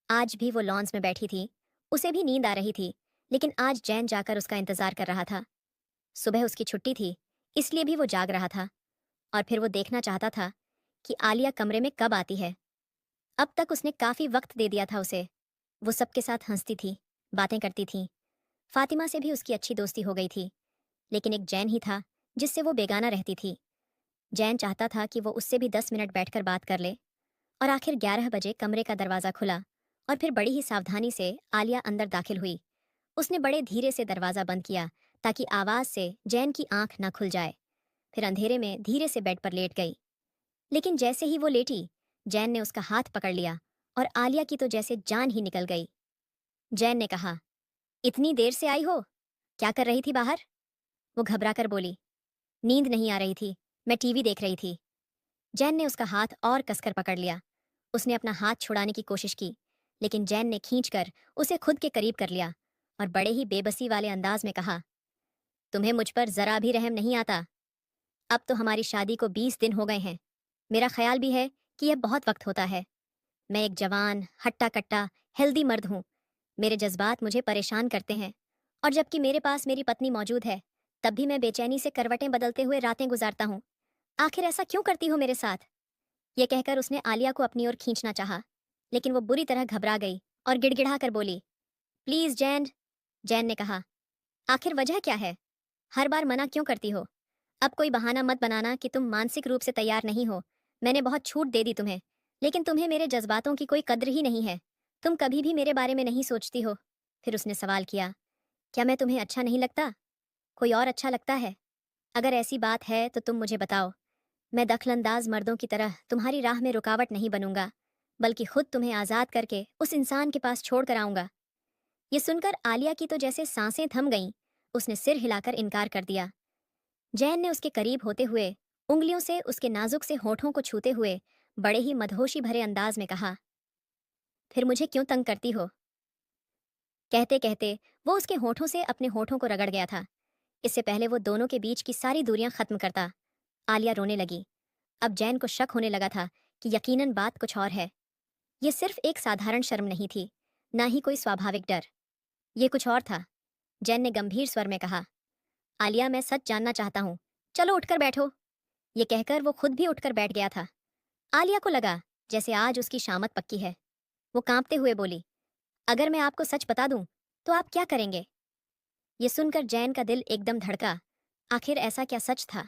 A: आज भी वो लॉन्स में बैठी थी। उसे भी नींद आ रही थी, लेकिन आज जैन जाकर उसका इंतजार कर रहा था। सुबह उसकी छुट्टी थी, इसलिए भी वो जाग रहा था, और फिर वो देखना चाहता था कि आलिया कमरे में कब आती है। अब तक उसने काफी वक्त दे दिया था उसे। वो सबके साथ हंसती थी, बातें करती थी। फातिमा से भी उसकी अच्छी दोस्ती हो गई थी, लेकिन एक जैन ही था जिससे वो बेगाना रहती थी। जैन चाहता था कि वो उससे भी 10 मिनट बैठकर बात कर ले, और आखिर 11 बजे कमरे का दरवाजा खुला और फिर बड़ी ही सावधानी से आलिया अंदर दाखिल हुई। उसने बड़े धीरे से दरवाजा बंद किया ताकि आवाज से जैन की आंख न खुल जाए। फिर अंधेरे में धीरे से बेड पर लेट गई। लेकिन जैसे ही वो लेटी, जैन ने उसका हाथ पकड़ लिया और आलिया की तो जैसे जान ही निकल गई। जैन ने कहा, इतनी देर से आई हो, क्या कर रही थी बाहर? वो घबरा कर बोली, नींद नहीं आ रही थी, मैं टीवी देख रही थी। जैन ने उसका हाथ और कसकर पकड़ लिया। उसने अपना हाथ छुड़ाने की कोशिश की, लेकिन जैन ने खींचकर उसे खुद के करीब कर लिया और बड़े ही बेबसी वाले अंदाज में कहा, तुम्हें मुझ पर जरा भी रहम नहीं आता? अब तो हमारी शादी को 20 दिन हो गए हैं। मेरा ख्याल भी है कि यह बहुत वक्त होता है। मैं एक जवान, हट्टा-कट्टा, हेल्दी मर्द हूँ। मेरे जज्बात मुझे परेशान करते हैं, और जबकि मेरे पास मेरी पत्नी मौजूद है, तब भी मैं बेचैनी से करवटें बदलते हुए रातें गुजारता हूँ। आखिर ऐसा क्यों करती हो मेरे साथ? ये कहकर उसने आलिया को अपनी ओर खींचना चाहा, लेकिन वो बुरी तरह घबरा गई और गिड़गिड़ा कर बोली, प्लीज जैन। जैन ने कहा, आखिर वजह क्या है? हर बार मना क्यों करती हो? अब कोई बहाना मत बनाना कि तुम मानसिक रूप से तैयार नहीं हो। मैंने बहुत छूट दे दी तुम्हें, लेकिन तुम्हें मेरे जज्बातों की कोई कद्र ही नहीं है। तुम कभी भी मेरे बारे में नहीं सोचती हो। फिर उसने सवाल किया, क्या मैं तुम्हें अच्छा नहीं लगता? कोई और अच्छा लगता है? अगर ऐसी बात है तो तुम मुझे बताओ। मैं दखलंदाज मर्दों की तरह तुम्हारी राह में रुकावट नहीं बनूंगा, बल्कि खुद तुम्हें आज़ाद करके उस इंसान के पास छोड़ कर आऊंगा। ये सुनकर आलिया की तो जैसे सांसें थम गईं। उसने सिर हिलाकर इनकार कर दिया। जैन ने उसके करीब होते हुए उंगलियों से उसके नाजुक से होठों को छूते हुए बड़े ही मदहोशी भरे अंदाज में कहा, फिर मुझे क्यों तंग करती हो? कहते कहते वो उसके होठों से अपने होठों को रगड़ गया था। इससे पहले वो दोनों के बीच की सारी दूरियां खत्म करता। आलिया रोने लगी। अब जैन को शक होने लगा था कि यकीनन बात कुछ और है। ये सिर्फ एक साधारण शर्म नहीं थी, ना ही कोई स्वाभाविक डर। ये कुछ और था। जैन ने गंभीर स्वर में कहा, आलिया, मैं सच जानना चाहता हूँ। चलो उठकर बैठो। ये कहकर वो खुद भी उठकर बैठ गया था। आलिया को लगा जैसे आज उसकी शामत पक्की है। वो कांपते हुए बोली, अगर मैं आपको सच बता दूं तो आप क्या करेंगे? ये सुनकर जैन का दिल एकदम धड़का। आखिर ऐसा क्या सच था?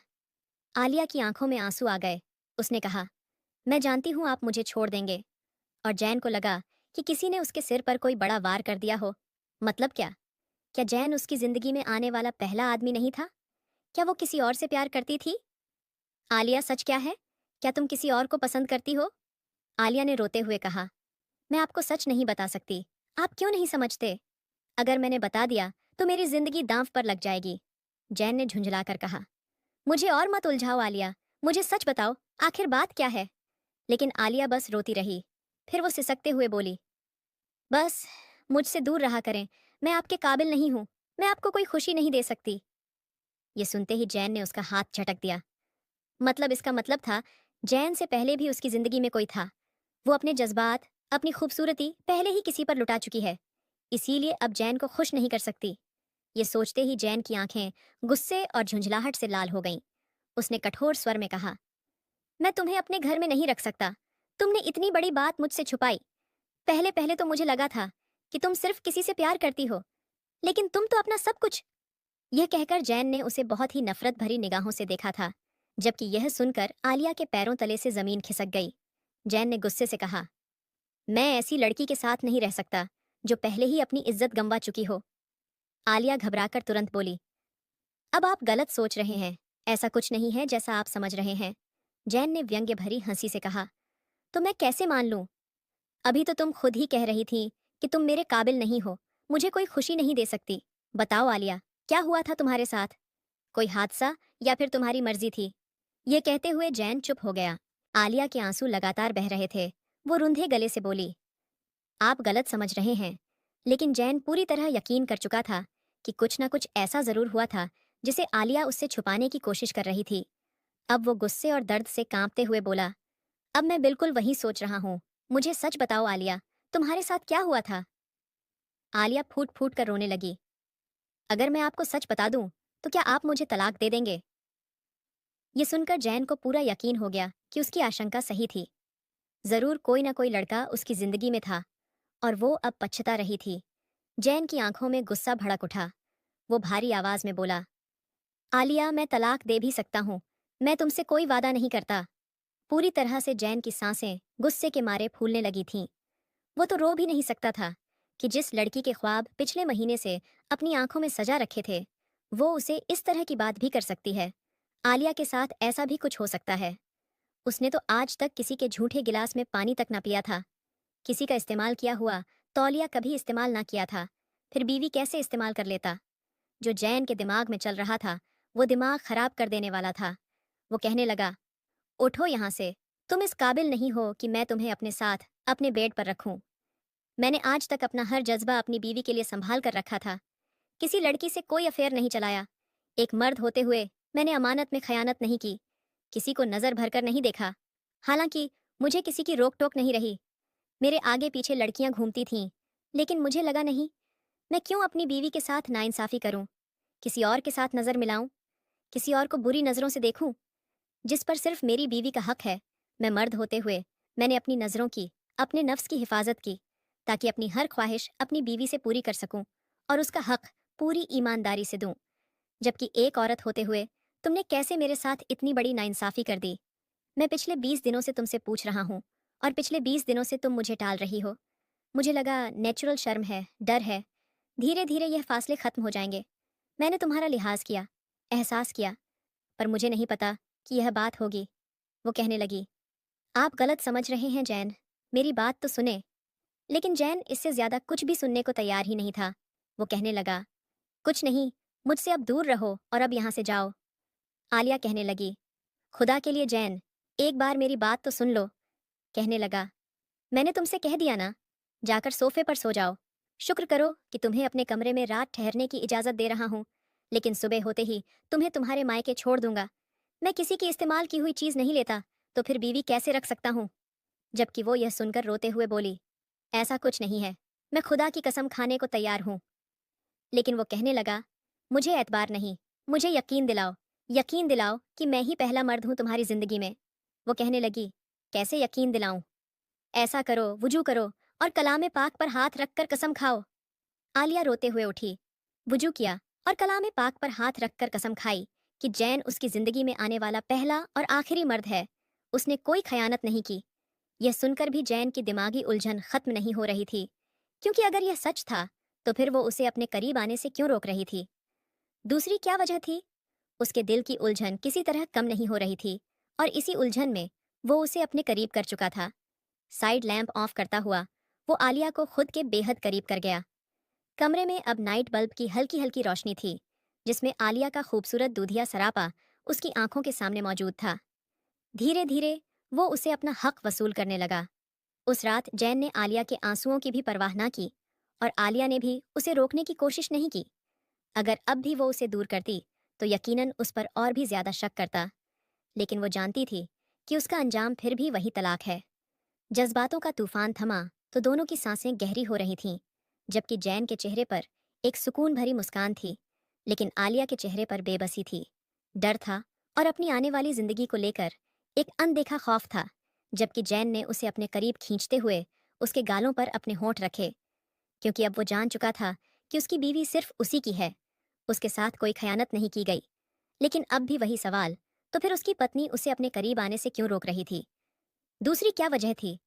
A: आलिया की आंखों में आंसू आ गए। उसने कहा, मैं जानती हूं आप मुझे छोड़ देंगे। और जैन को लगा कि किसी ने उसके सिर पर कोई बड़ा वार कर दिया हो। मतलब क्या? क्या जैन उसकी जिंदगी में आने वाला पहला आदमी नहीं था? क्या वो किसी और से प्यार करती थी? आलिया, सच क्या है? क्या तुम किसी और को पसंद करती हो? आलिया ने रोते हुए कहा, मैं आपको सच नहीं बता सकती। आप क्यों नहीं समझते? अगर मैंने बता दिया तो मेरी जिंदगी दांव पर लग जाएगी। जैन ने झुंझलाकर कहा, मुझे और मत उलझाओ आलिया, मुझे सच बताओ, आखिर बात क्या है? लेकिन आलिया बस रोती रही। फिर वो सिसकते हुए बोली, बस मुझसे दूर रहा करें। मैं आपके काबिल नहीं हूं। मैं आपको कोई खुशी नहीं दे सकती। ये सुनते ही जैन ने उसका हाथ झटक दिया। मतलब इसका मतलब था, जैन से पहले भी उसकी जिंदगी में कोई था। वो अपने जज्बात, अपनी खूबसूरती पहले ही किसी पर लुटा चुकी है, इसीलिए अब जैन को खुश नहीं कर सकती। ये सोचते ही जैन की आंखें गुस्से और झुंझलाहट से लाल हो गईं। उसने कठोर स्वर में कहा, मैं तुम्हें अपने घर में नहीं रख सकता। तुमने इतनी बड़ी बात मुझसे छुपाई। पहले पहले तो मुझे लगा था कि तुम सिर्फ किसी से प्यार करती हो, लेकिन तुम तो अपना सब कुछ। यह कहकर जैन ने उसे बहुत ही नफरत भरी निगाहों से देखा था, जबकि यह सुनकर आलिया के पैरों तले से जमीन खिसक गई। जैन ने गुस्से से कहा, मैं ऐसी लड़की के साथ नहीं रह सकता जो पहले ही अपनी इज्जत गंवा चुकी हो। आलिया घबराकर तुरंत बोली, अब आप गलत सोच रहे हैं। ऐसा कुछ नहीं है जैसा आप समझ रहे हैं। जैन ने व्यंग्य भरी हंसी से कहा, तो मैं कैसे मान लूं? अभी तो तुम खुद ही कह रही थी कि तुम मेरे काबिल नहीं हो, मुझे कोई खुशी नहीं दे सकती। बताओ आलिया, क्या हुआ था तुम्हारे साथ? कोई हादसा या फिर तुम्हारी मर्जी थी? ये कहते हुए जैन चुप हो गया। आलिया के आंसू लगातार बह रहे थे। वो रुंधे गले से बोली, आप गलत समझ रहे हैं। लेकिन जैन पूरी तरह यकीन कर चुका था कि कुछ ना कुछ ऐसा जरूर हुआ था जिसे आलिया उससे छुपाने की कोशिश कर रही थी। अब वो गुस्से और दर्द से कांपते हुए बोला, अब मैं बिल्कुल वही सोच रहा हूँ। मुझे सच बताओ आलिया, तुम्हारे साथ क्या हुआ था? आलिया फूट फूट कर रोने लगी। अगर मैं आपको सच बता दूं तो क्या आप मुझे तलाक दे देंगे? ये सुनकर जैन को पूरा यकीन हो गया कि उसकी आशंका सही थी। जरूर कोई ना कोई लड़का उसकी जिंदगी में था, और वो अब पछता रही थी। जैन की आंखों में गुस्सा भड़क उठा। वो भारी आवाज में बोला, आलिया, मैं तलाक दे भी सकता हूँ। मैं तुमसे कोई वादा नहीं करता। पूरी तरह से जैन की सांसें गुस्से के मारे फूलने लगी थीं। वो तो रो भी नहीं सकता था कि जिस लड़की के ख्वाब पिछले महीने से अपनी आंखों में सजा रखे थे, वो उसे इस तरह की बात भी कर सकती है। आलिया के साथ ऐसा भी कुछ हो सकता है। उसने तो आज तक किसी के झूठे गिलास में पानी तक ना पिया था। किसी का इस्तेमाल किया हुआ तौलिया कभी इस्तेमाल ना किया था। फिर बीवी कैसे इस्तेमाल कर लेता? जो जैन के दिमाग में चल रहा था, वो दिमाग खराब कर देने वाला था। वो कहने लगा, उठो यहाँ से। तुम इस काबिल नहीं हो कि मैं तुम्हें अपने साथ अपने बेड पर रखूं। मैंने आज तक अपना हर जज्बा अपनी बीवी के लिए संभाल कर रखा था। किसी लड़की से कोई अफेयर नहीं चलाया। एक मर्द होते हुए मैंने अमानत में खयानत नहीं की, किसी को नजर भरकर नहीं देखा। हालांकि मुझे किसी की रोक टोक नहीं रही। मेरे आगे पीछे लड़कियां घूमती थीं, लेकिन मुझे लगा नहीं, मैं क्यों अपनी बीवी के साथ नाइंसाफी करूं, किसी और के साथ नजर मिलाऊं, किसी और को बुरी नजरों से देखूं, जिस पर सिर्फ मेरी बीवी का हक है। मैं मर्द होते हुए मैंने अपनी नजरों की, अपने नफ्स की हिफाजत की, ताकि अपनी हर ख्वाहिश अपनी बीवी से पूरी कर सकूं और उसका हक पूरी ईमानदारी से दूं। जबकि एक औरत होते हुए तुमने कैसे मेरे साथ इतनी बड़ी नाइंसाफी कर दी। मैं पिछले 20 दिनों से तुमसे पूछ रहा हूँ, और पिछले 20 दिनों से तुम मुझे टाल रही हो। मुझे लगा नेचुरल शर्म है, डर है, धीरे धीरे यह फासले खत्म हो जाएंगे। मैंने तुम्हारा लिहाज किया, एहसास किया, पर मुझे नहीं पता कि यह बात होगी। वो कहने लगी, आप गलत समझ रहे हैं जैन, मेरी बात तो सुने। लेकिन जैन इससे ज्यादा कुछ भी सुनने को तैयार ही नहीं था। वो कहने लगा, कुछ नहीं, मुझसे अब दूर रहो और अब यहाँ से जाओ। आलिया कहने लगी, खुदा के लिए जैन, एक बार मेरी बात तो सुन लो। कहने लगा, मैंने तुमसे कह दिया ना, जाकर सोफे पर सो जाओ। शुक्र करो कि तुम्हें अपने कमरे में रात ठहरने की इजाजत दे रहा हूँ, लेकिन सुबह होते ही तुम्हें तुम्हारे मायके छोड़ दूंगा। मैं किसी की इस्तेमाल की हुई चीज नहीं लेता, तो फिर बीवी कैसे रख सकता हूँ। जबकि वो यह सुनकर रोते हुए बोली, ऐसा कुछ नहीं है, मैं खुदा की कसम खाने को तैयार हूँ। लेकिन वो कहने लगा, मुझे एतबार नहीं, मुझे यकीन दिलाओ कि मैं ही पहला मर्द हूं तुम्हारी जिंदगी में। वो कहने लगी, कैसे यकीन दिलाऊं। ऐसा करो, वुजू करो और कलाम पाक पर हाथ रखकर कसम खाओ। आलिया रोते हुए उठी, वुजू किया और कलाम पाक पर हाथ रखकर कसम खाई कि जैन उसकी जिंदगी में आने वाला पहला और आखिरी मर्द है। उसने कोई खयानत नहीं की। यह सुनकर भी जैन की दिमागी उलझन खत्म नहीं हो रही थी, क्योंकि अगर यह सच था तो फिर वो उसे अपने करीब आने से क्यों रोक रही थी। दूसरी क्या वजह थी। उसके दिल की उलझन किसी तरह कम नहीं हो रही थी, और इसी उलझन में वो उसे अपने करीब कर चुका था। साइड लैंप ऑफ करता हुआ वो आलिया को खुद के बेहद करीब कर गया। कमरे में अब नाइट बल्ब की हल्की हल्की रोशनी थी, जिसमें आलिया का खूबसूरत दूधिया सरापा उसकी आंखों के सामने मौजूद था। धीरे धीरे वो उसे अपना हक वसूल करने लगा। उस रात जैन ने आलिया के आंसुओं की भी परवाह ना की, और आलिया ने भी उसे रोकने की कोशिश नहीं की। अगर अब भी वो उसे दूर करती तो यकीनन उस पर और भी ज्यादा शक करता। लेकिन वो जानती थी कि उसका अंजाम फिर भी वही तलाक है। जज्बातों का तूफान थमा तो दोनों की सांसें गहरी हो रही थीं, जबकि जैन के चेहरे पर एक सुकून भरी मुस्कान थी, लेकिन आलिया के चेहरे पर बेबसी थी, डर था, और अपनी आने वाली जिंदगी को लेकर एक अनदेखा खौफ था। जबकि जैन ने उसे अपने करीब खींचते हुए उसके गालों पर अपने होंठ रखे, क्योंकि अब वो जान चुका था कि उसकी बीवी सिर्फ उसी की है, उसके साथ कोई खयानत नहीं की गई। लेकिन अब भी वही सवाल, तो फिर उसकी पत्नी उसे अपने करीब आने से क्यों रोक रही थी। दूसरी क्या वजह थी।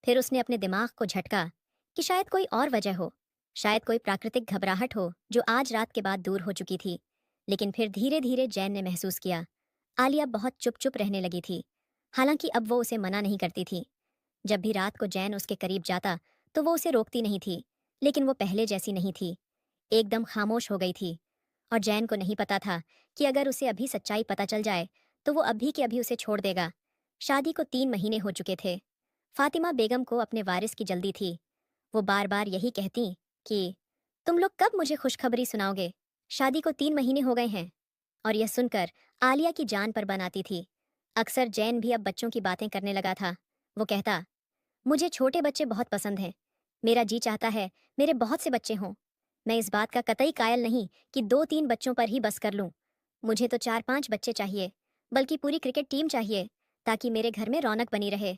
A: फिर उसने अपने दिमाग को झटका कि शायद कोई और वजह हो, शायद कोई प्राकृतिक घबराहट हो जो आज रात के बाद दूर हो चुकी थी। लेकिन फिर धीरे धीरे जैन ने महसूस किया, आलिया बहुत चुप चुप रहने लगी थी। हालांकि अब वो उसे मना नहीं करती थी। जब भी रात को जैन उसके करीब जाता तो वो उसे रोकती नहीं थी, लेकिन वो पहले जैसी नहीं थी, एकदम खामोश हो गई थी। और जैन को नहीं पता था कि अगर उसे अभी सच्चाई पता चल जाए तो वो अभी के अभी उसे छोड़ देगा। शादी को 3 महीने हो चुके थे। फातिमा बेगम को अपने वारिस की जल्दी थी। वो बार बार यही कहती कि तुम लोग कब मुझे खुशखबरी सुनाओगे, शादी को 3 महीने हो गए हैं। और यह सुनकर आलिया की जान पर बन आती थी। अक्सर जैन भी अब बच्चों की बातें करने लगा था। वो कहता, मुझे छोटे बच्चे बहुत पसंद हैं, मेरा जी चाहता है मेरे बहुत से बच्चे हों। मैं इस बात का कतई कायल नहीं कि 2-3 बच्चों पर ही बस कर लूं। मुझे तो 4-5 बच्चे चाहिए, बल्कि पूरी क्रिकेट टीम चाहिए, ताकि मेरे घर में रौनक बनी रहे।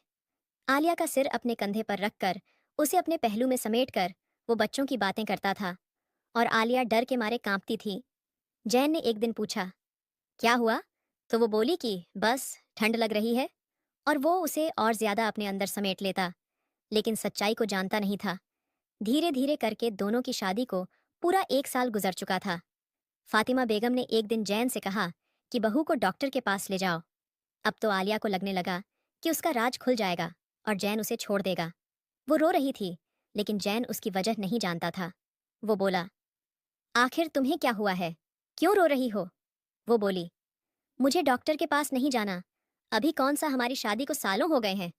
A: आलिया का सिर अपने कंधे पर रखकर, उसे अपने पहलू में समेटकर वो बच्चों की बातें करता था, और आलिया डर के मारे कांपती थी। जैन ने एक दिन पूछा, क्या हुआ। तो वो बोली कि बस ठंड लग रही है, और वो उसे और ज्यादा अपने अंदर समेट लेता। लेकिन सच्चाई को जानता नहीं था। धीरे धीरे करके दोनों की शादी को पूरा 1 साल गुजर चुका था। फातिमा बेगम ने एक दिन जैन से कहा कि बहू को डॉक्टर के पास ले जाओ। अब तो आलिया को लगने लगा कि उसका राज खुल जाएगा और जैन उसे छोड़ देगा। वो रो रही थी, लेकिन जैन उसकी वजह नहीं जानता था। वो बोला, आखिर तुम्हें क्या हुआ है, क्यों रो रही हो। वो बोली, मुझे डॉक्टर के पास नहीं जाना। अभी कौन सा हमारी शादी को सालों हो गए हैं,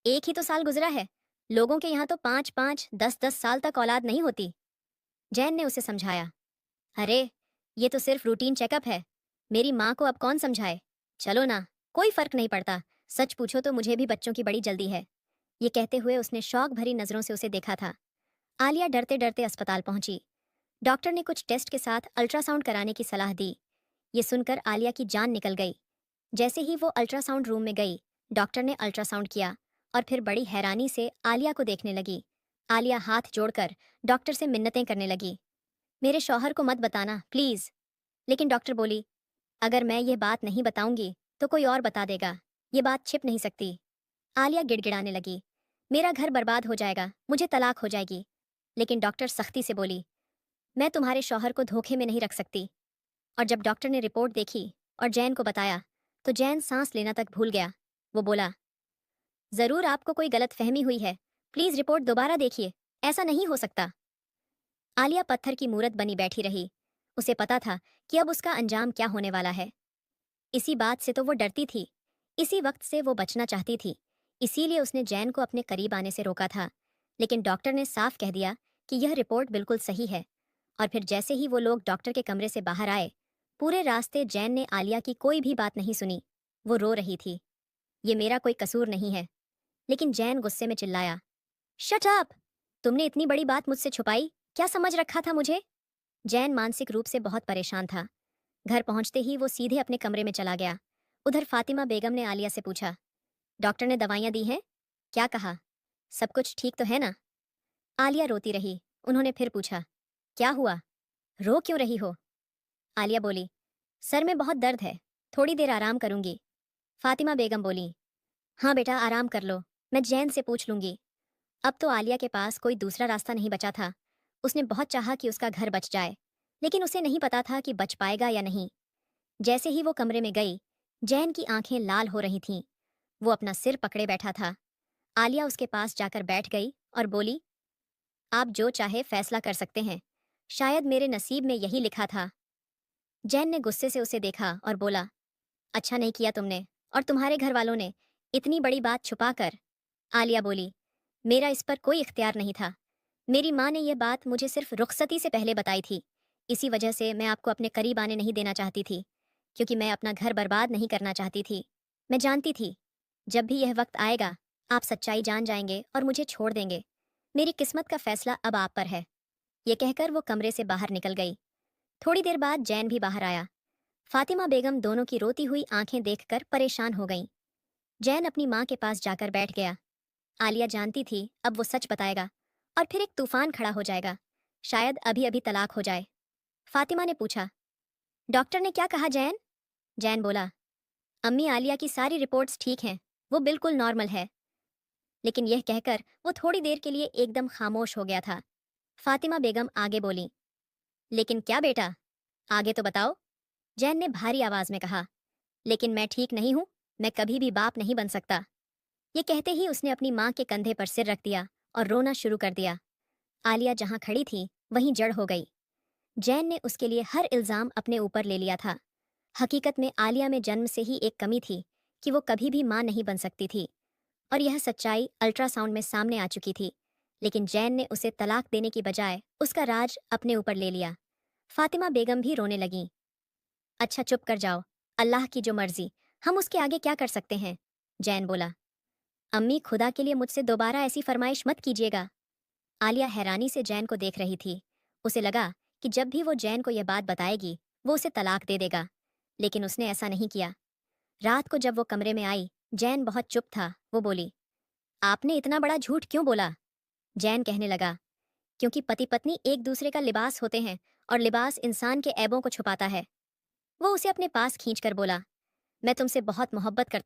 A: एक ही तो साल गुजरा है। लोगों के यहाँ तो 5-5, 10-10 साल तक औलाद नहीं होती। जैन ने उसे समझाया, अरे ये तो सिर्फ रूटीन चेकअप है, मेरी माँ को अब कौन समझाए? चलो ना, कोई फर्क नहीं पड़ता। सच पूछो तो मुझे भी बच्चों की बड़ी जल्दी है। ये कहते हुए उसने शौक भरी नजरों से उसे देखा था। आलिया डरते डरते अस्पताल पहुंची। डॉक्टर ने कुछ टेस्ट के साथ अल्ट्रासाउंड कराने की सलाह दी। ये सुनकर आलिया की जान निकल गई। जैसे ही वो अल्ट्रासाउंड रूम में गई, डॉक्टर ने अल्ट्रासाउंड किया और फिर बड़ी हैरानी से आलिया को देखने लगी। आलिया हाथ जोड़कर डॉक्टर से मिन्नतें करने लगी। मेरे शौहर को मत बताना प्लीज। लेकिन डॉक्टर बोली, अगर मैं ये बात नहीं बताऊंगी तो कोई और बता देगा। ये बात छिप नहीं सकती। आलिया गिड़गिड़ाने लगी। मेरा घर बर्बाद हो जाएगा, मुझे तलाक हो जाएगी। लेकिन डॉक्टर सख्ती से बोली, मैं तुम्हारे शौहर को धोखे में नहीं रख सकती। और जब डॉक्टर ने रिपोर्ट देखी और जैन को बताया तो जैन सांस लेना तक भूल गया। वो बोला, जरूर आपको कोई गलत फहमी हुई है। प्लीज रिपोर्ट दोबारा देखिए, ऐसा नहीं हो सकता। आलिया पत्थर की मूरत बनी बैठी रही। उसे पता था कि अब उसका अंजाम क्या होने वाला है। इसी बात से तो वो डरती थी। इसी वक्त से वो बचना चाहती थी। इसीलिए उसने जैन को अपने करीब आने से रोका था। लेकिन डॉक्टर ने साफ कह दिया कि यह रिपोर्ट बिल्कुल सही है। और फिर जैसे ही वो लोग डॉक्टर के कमरे से बाहर आए, पूरे रास्ते जैन ने आलिया की कोई भी बात नहीं सुनी। वो रो रही थी। ये मेरा कोई कसूर नहीं है। लेकिन जैन गुस्से में चिल्लाया, शट अप! तुमने इतनी बड़ी बात मुझसे छुपाई, क्या समझ रखा था मुझे? जैन मानसिक रूप से बहुत परेशान था। घर पहुंचते ही वो सीधे अपने कमरे में चला गया। उधर फातिमा बेगम ने आलिया से पूछा, डॉक्टर ने दवाइयां दी हैं? क्या कहा? सब कुछ ठीक तो है ना? आलिया रोती रही। उन्होंने फिर पूछा, क्या हुआ? रो क्यों रही हो? आलिया बोली, सर में बहुत दर्द है, थोड़ी देर आराम करूंगी। फातिमा बेगम बोली, हाँ बेटा आराम कर लो, मैं जैन से पूछ लूंगी। अब तो आलिया के पास कोई दूसरा रास्ता नहीं बचा था। उसने बहुत चाहा कि उसका घर बच जाए, लेकिन उसे नहीं पता था कि बच पाएगा या नहीं। जैसे ही वो कमरे में गई, जैन की आंखें लाल हो रही थीं। वो अपना सिर पकड़े बैठा था। आलिया उसके पास जाकर बैठ गई और बोली, आप जो चाहे फैसला कर सकते हैं। शायद मेरे नसीब में यही लिखा था। जैन ने गुस्से से उसे देखा और बोला, अच्छा नहीं किया तुमने और तुम्हारे घर वालों ने इतनी बड़ी बात छुपाकर। आलिया बोली, मेरा इस पर कोई इख्तियार नहीं था। मेरी माँ ने यह बात मुझे सिर्फ रुखसती से पहले बताई थी। इसी वजह से मैं आपको अपने करीब आने नहीं देना चाहती थी, क्योंकि मैं अपना घर बर्बाद नहीं करना चाहती थी। मैं जानती थी जब भी यह वक्त आएगा, आप सच्चाई जान जाएंगे और मुझे छोड़ देंगे। मेरी किस्मत का फैसला अब आप पर है। ये कहकर वो कमरे से बाहर निकल गई। थोड़ी देर बाद जैन भी बाहर आया। फातिमा बेगम दोनों की रोती हुई आंखें देखकर परेशान हो गईं। जैन अपनी माँ के पास जाकर बैठ गया। आलिया जानती थी अब वो सच बताएगा और फिर एक तूफान खड़ा हो जाएगा। शायद अभी अभी तलाक हो जाए। फातिमा ने पूछा, डॉक्टर ने क्या कहा जैन? जैन बोला, अम्मी आलिया की सारी रिपोर्ट्स ठीक हैं, वो बिल्कुल नॉर्मल है। लेकिन यह कहकर वो थोड़ी देर के लिए एकदम खामोश हो गया था। फातिमा बेगम आगे बोली, लेकिन क्या बेटा? आगे तो बताओ। जैन ने भारी आवाज में कहा, लेकिन मैं ठीक नहीं हूं, मैं कभी भी बाप नहीं बन सकता। ये कहते ही उसने अपनी माँ के कंधे पर सिर रख दिया और रोना शुरू कर दिया। आलिया जहां खड़ी थी वहीं जड़ हो गई। जैन ने उसके लिए हर इल्जाम अपने ऊपर ले लिया था। हकीकत में आलिया में जन्म से ही एक कमी थी कि वो कभी भी माँ नहीं बन सकती थी, और यह सच्चाई अल्ट्रासाउंड में सामने आ चुकी थी। लेकिन जैन ने उसे तलाक देने की बजाय उसका राज अपने ऊपर ले लिया। फातिमा बेगम भी रोने लगीं। अच्छा चुप कर जाओ, अल्लाह की जो मर्जी, हम उसके आगे क्या कर सकते हैं? जैन बोला, अम्मी खुदा के लिए मुझसे दोबारा ऐसी फरमाइश मत कीजिएगा। आलिया हैरानी से जैन को देख रही थी। उसे लगा कि जब भी वो जैन को यह बात बताएगी वो उसे तलाक दे देगा, लेकिन उसने ऐसा नहीं किया। रात को जब वो कमरे में आई, जैन बहुत चुप था। वो बोली, आपने इतना बड़ा झूठ क्यों बोला? जैन कहने लगा, क्योंकि पति पत्नी एक दूसरे का लिबास होते हैं और लिबास इंसान के ऐबों को छुपाता है। वो उसे अपने पास खींचकर बोला, मैं तुमसे बहुत मोहब्बत करता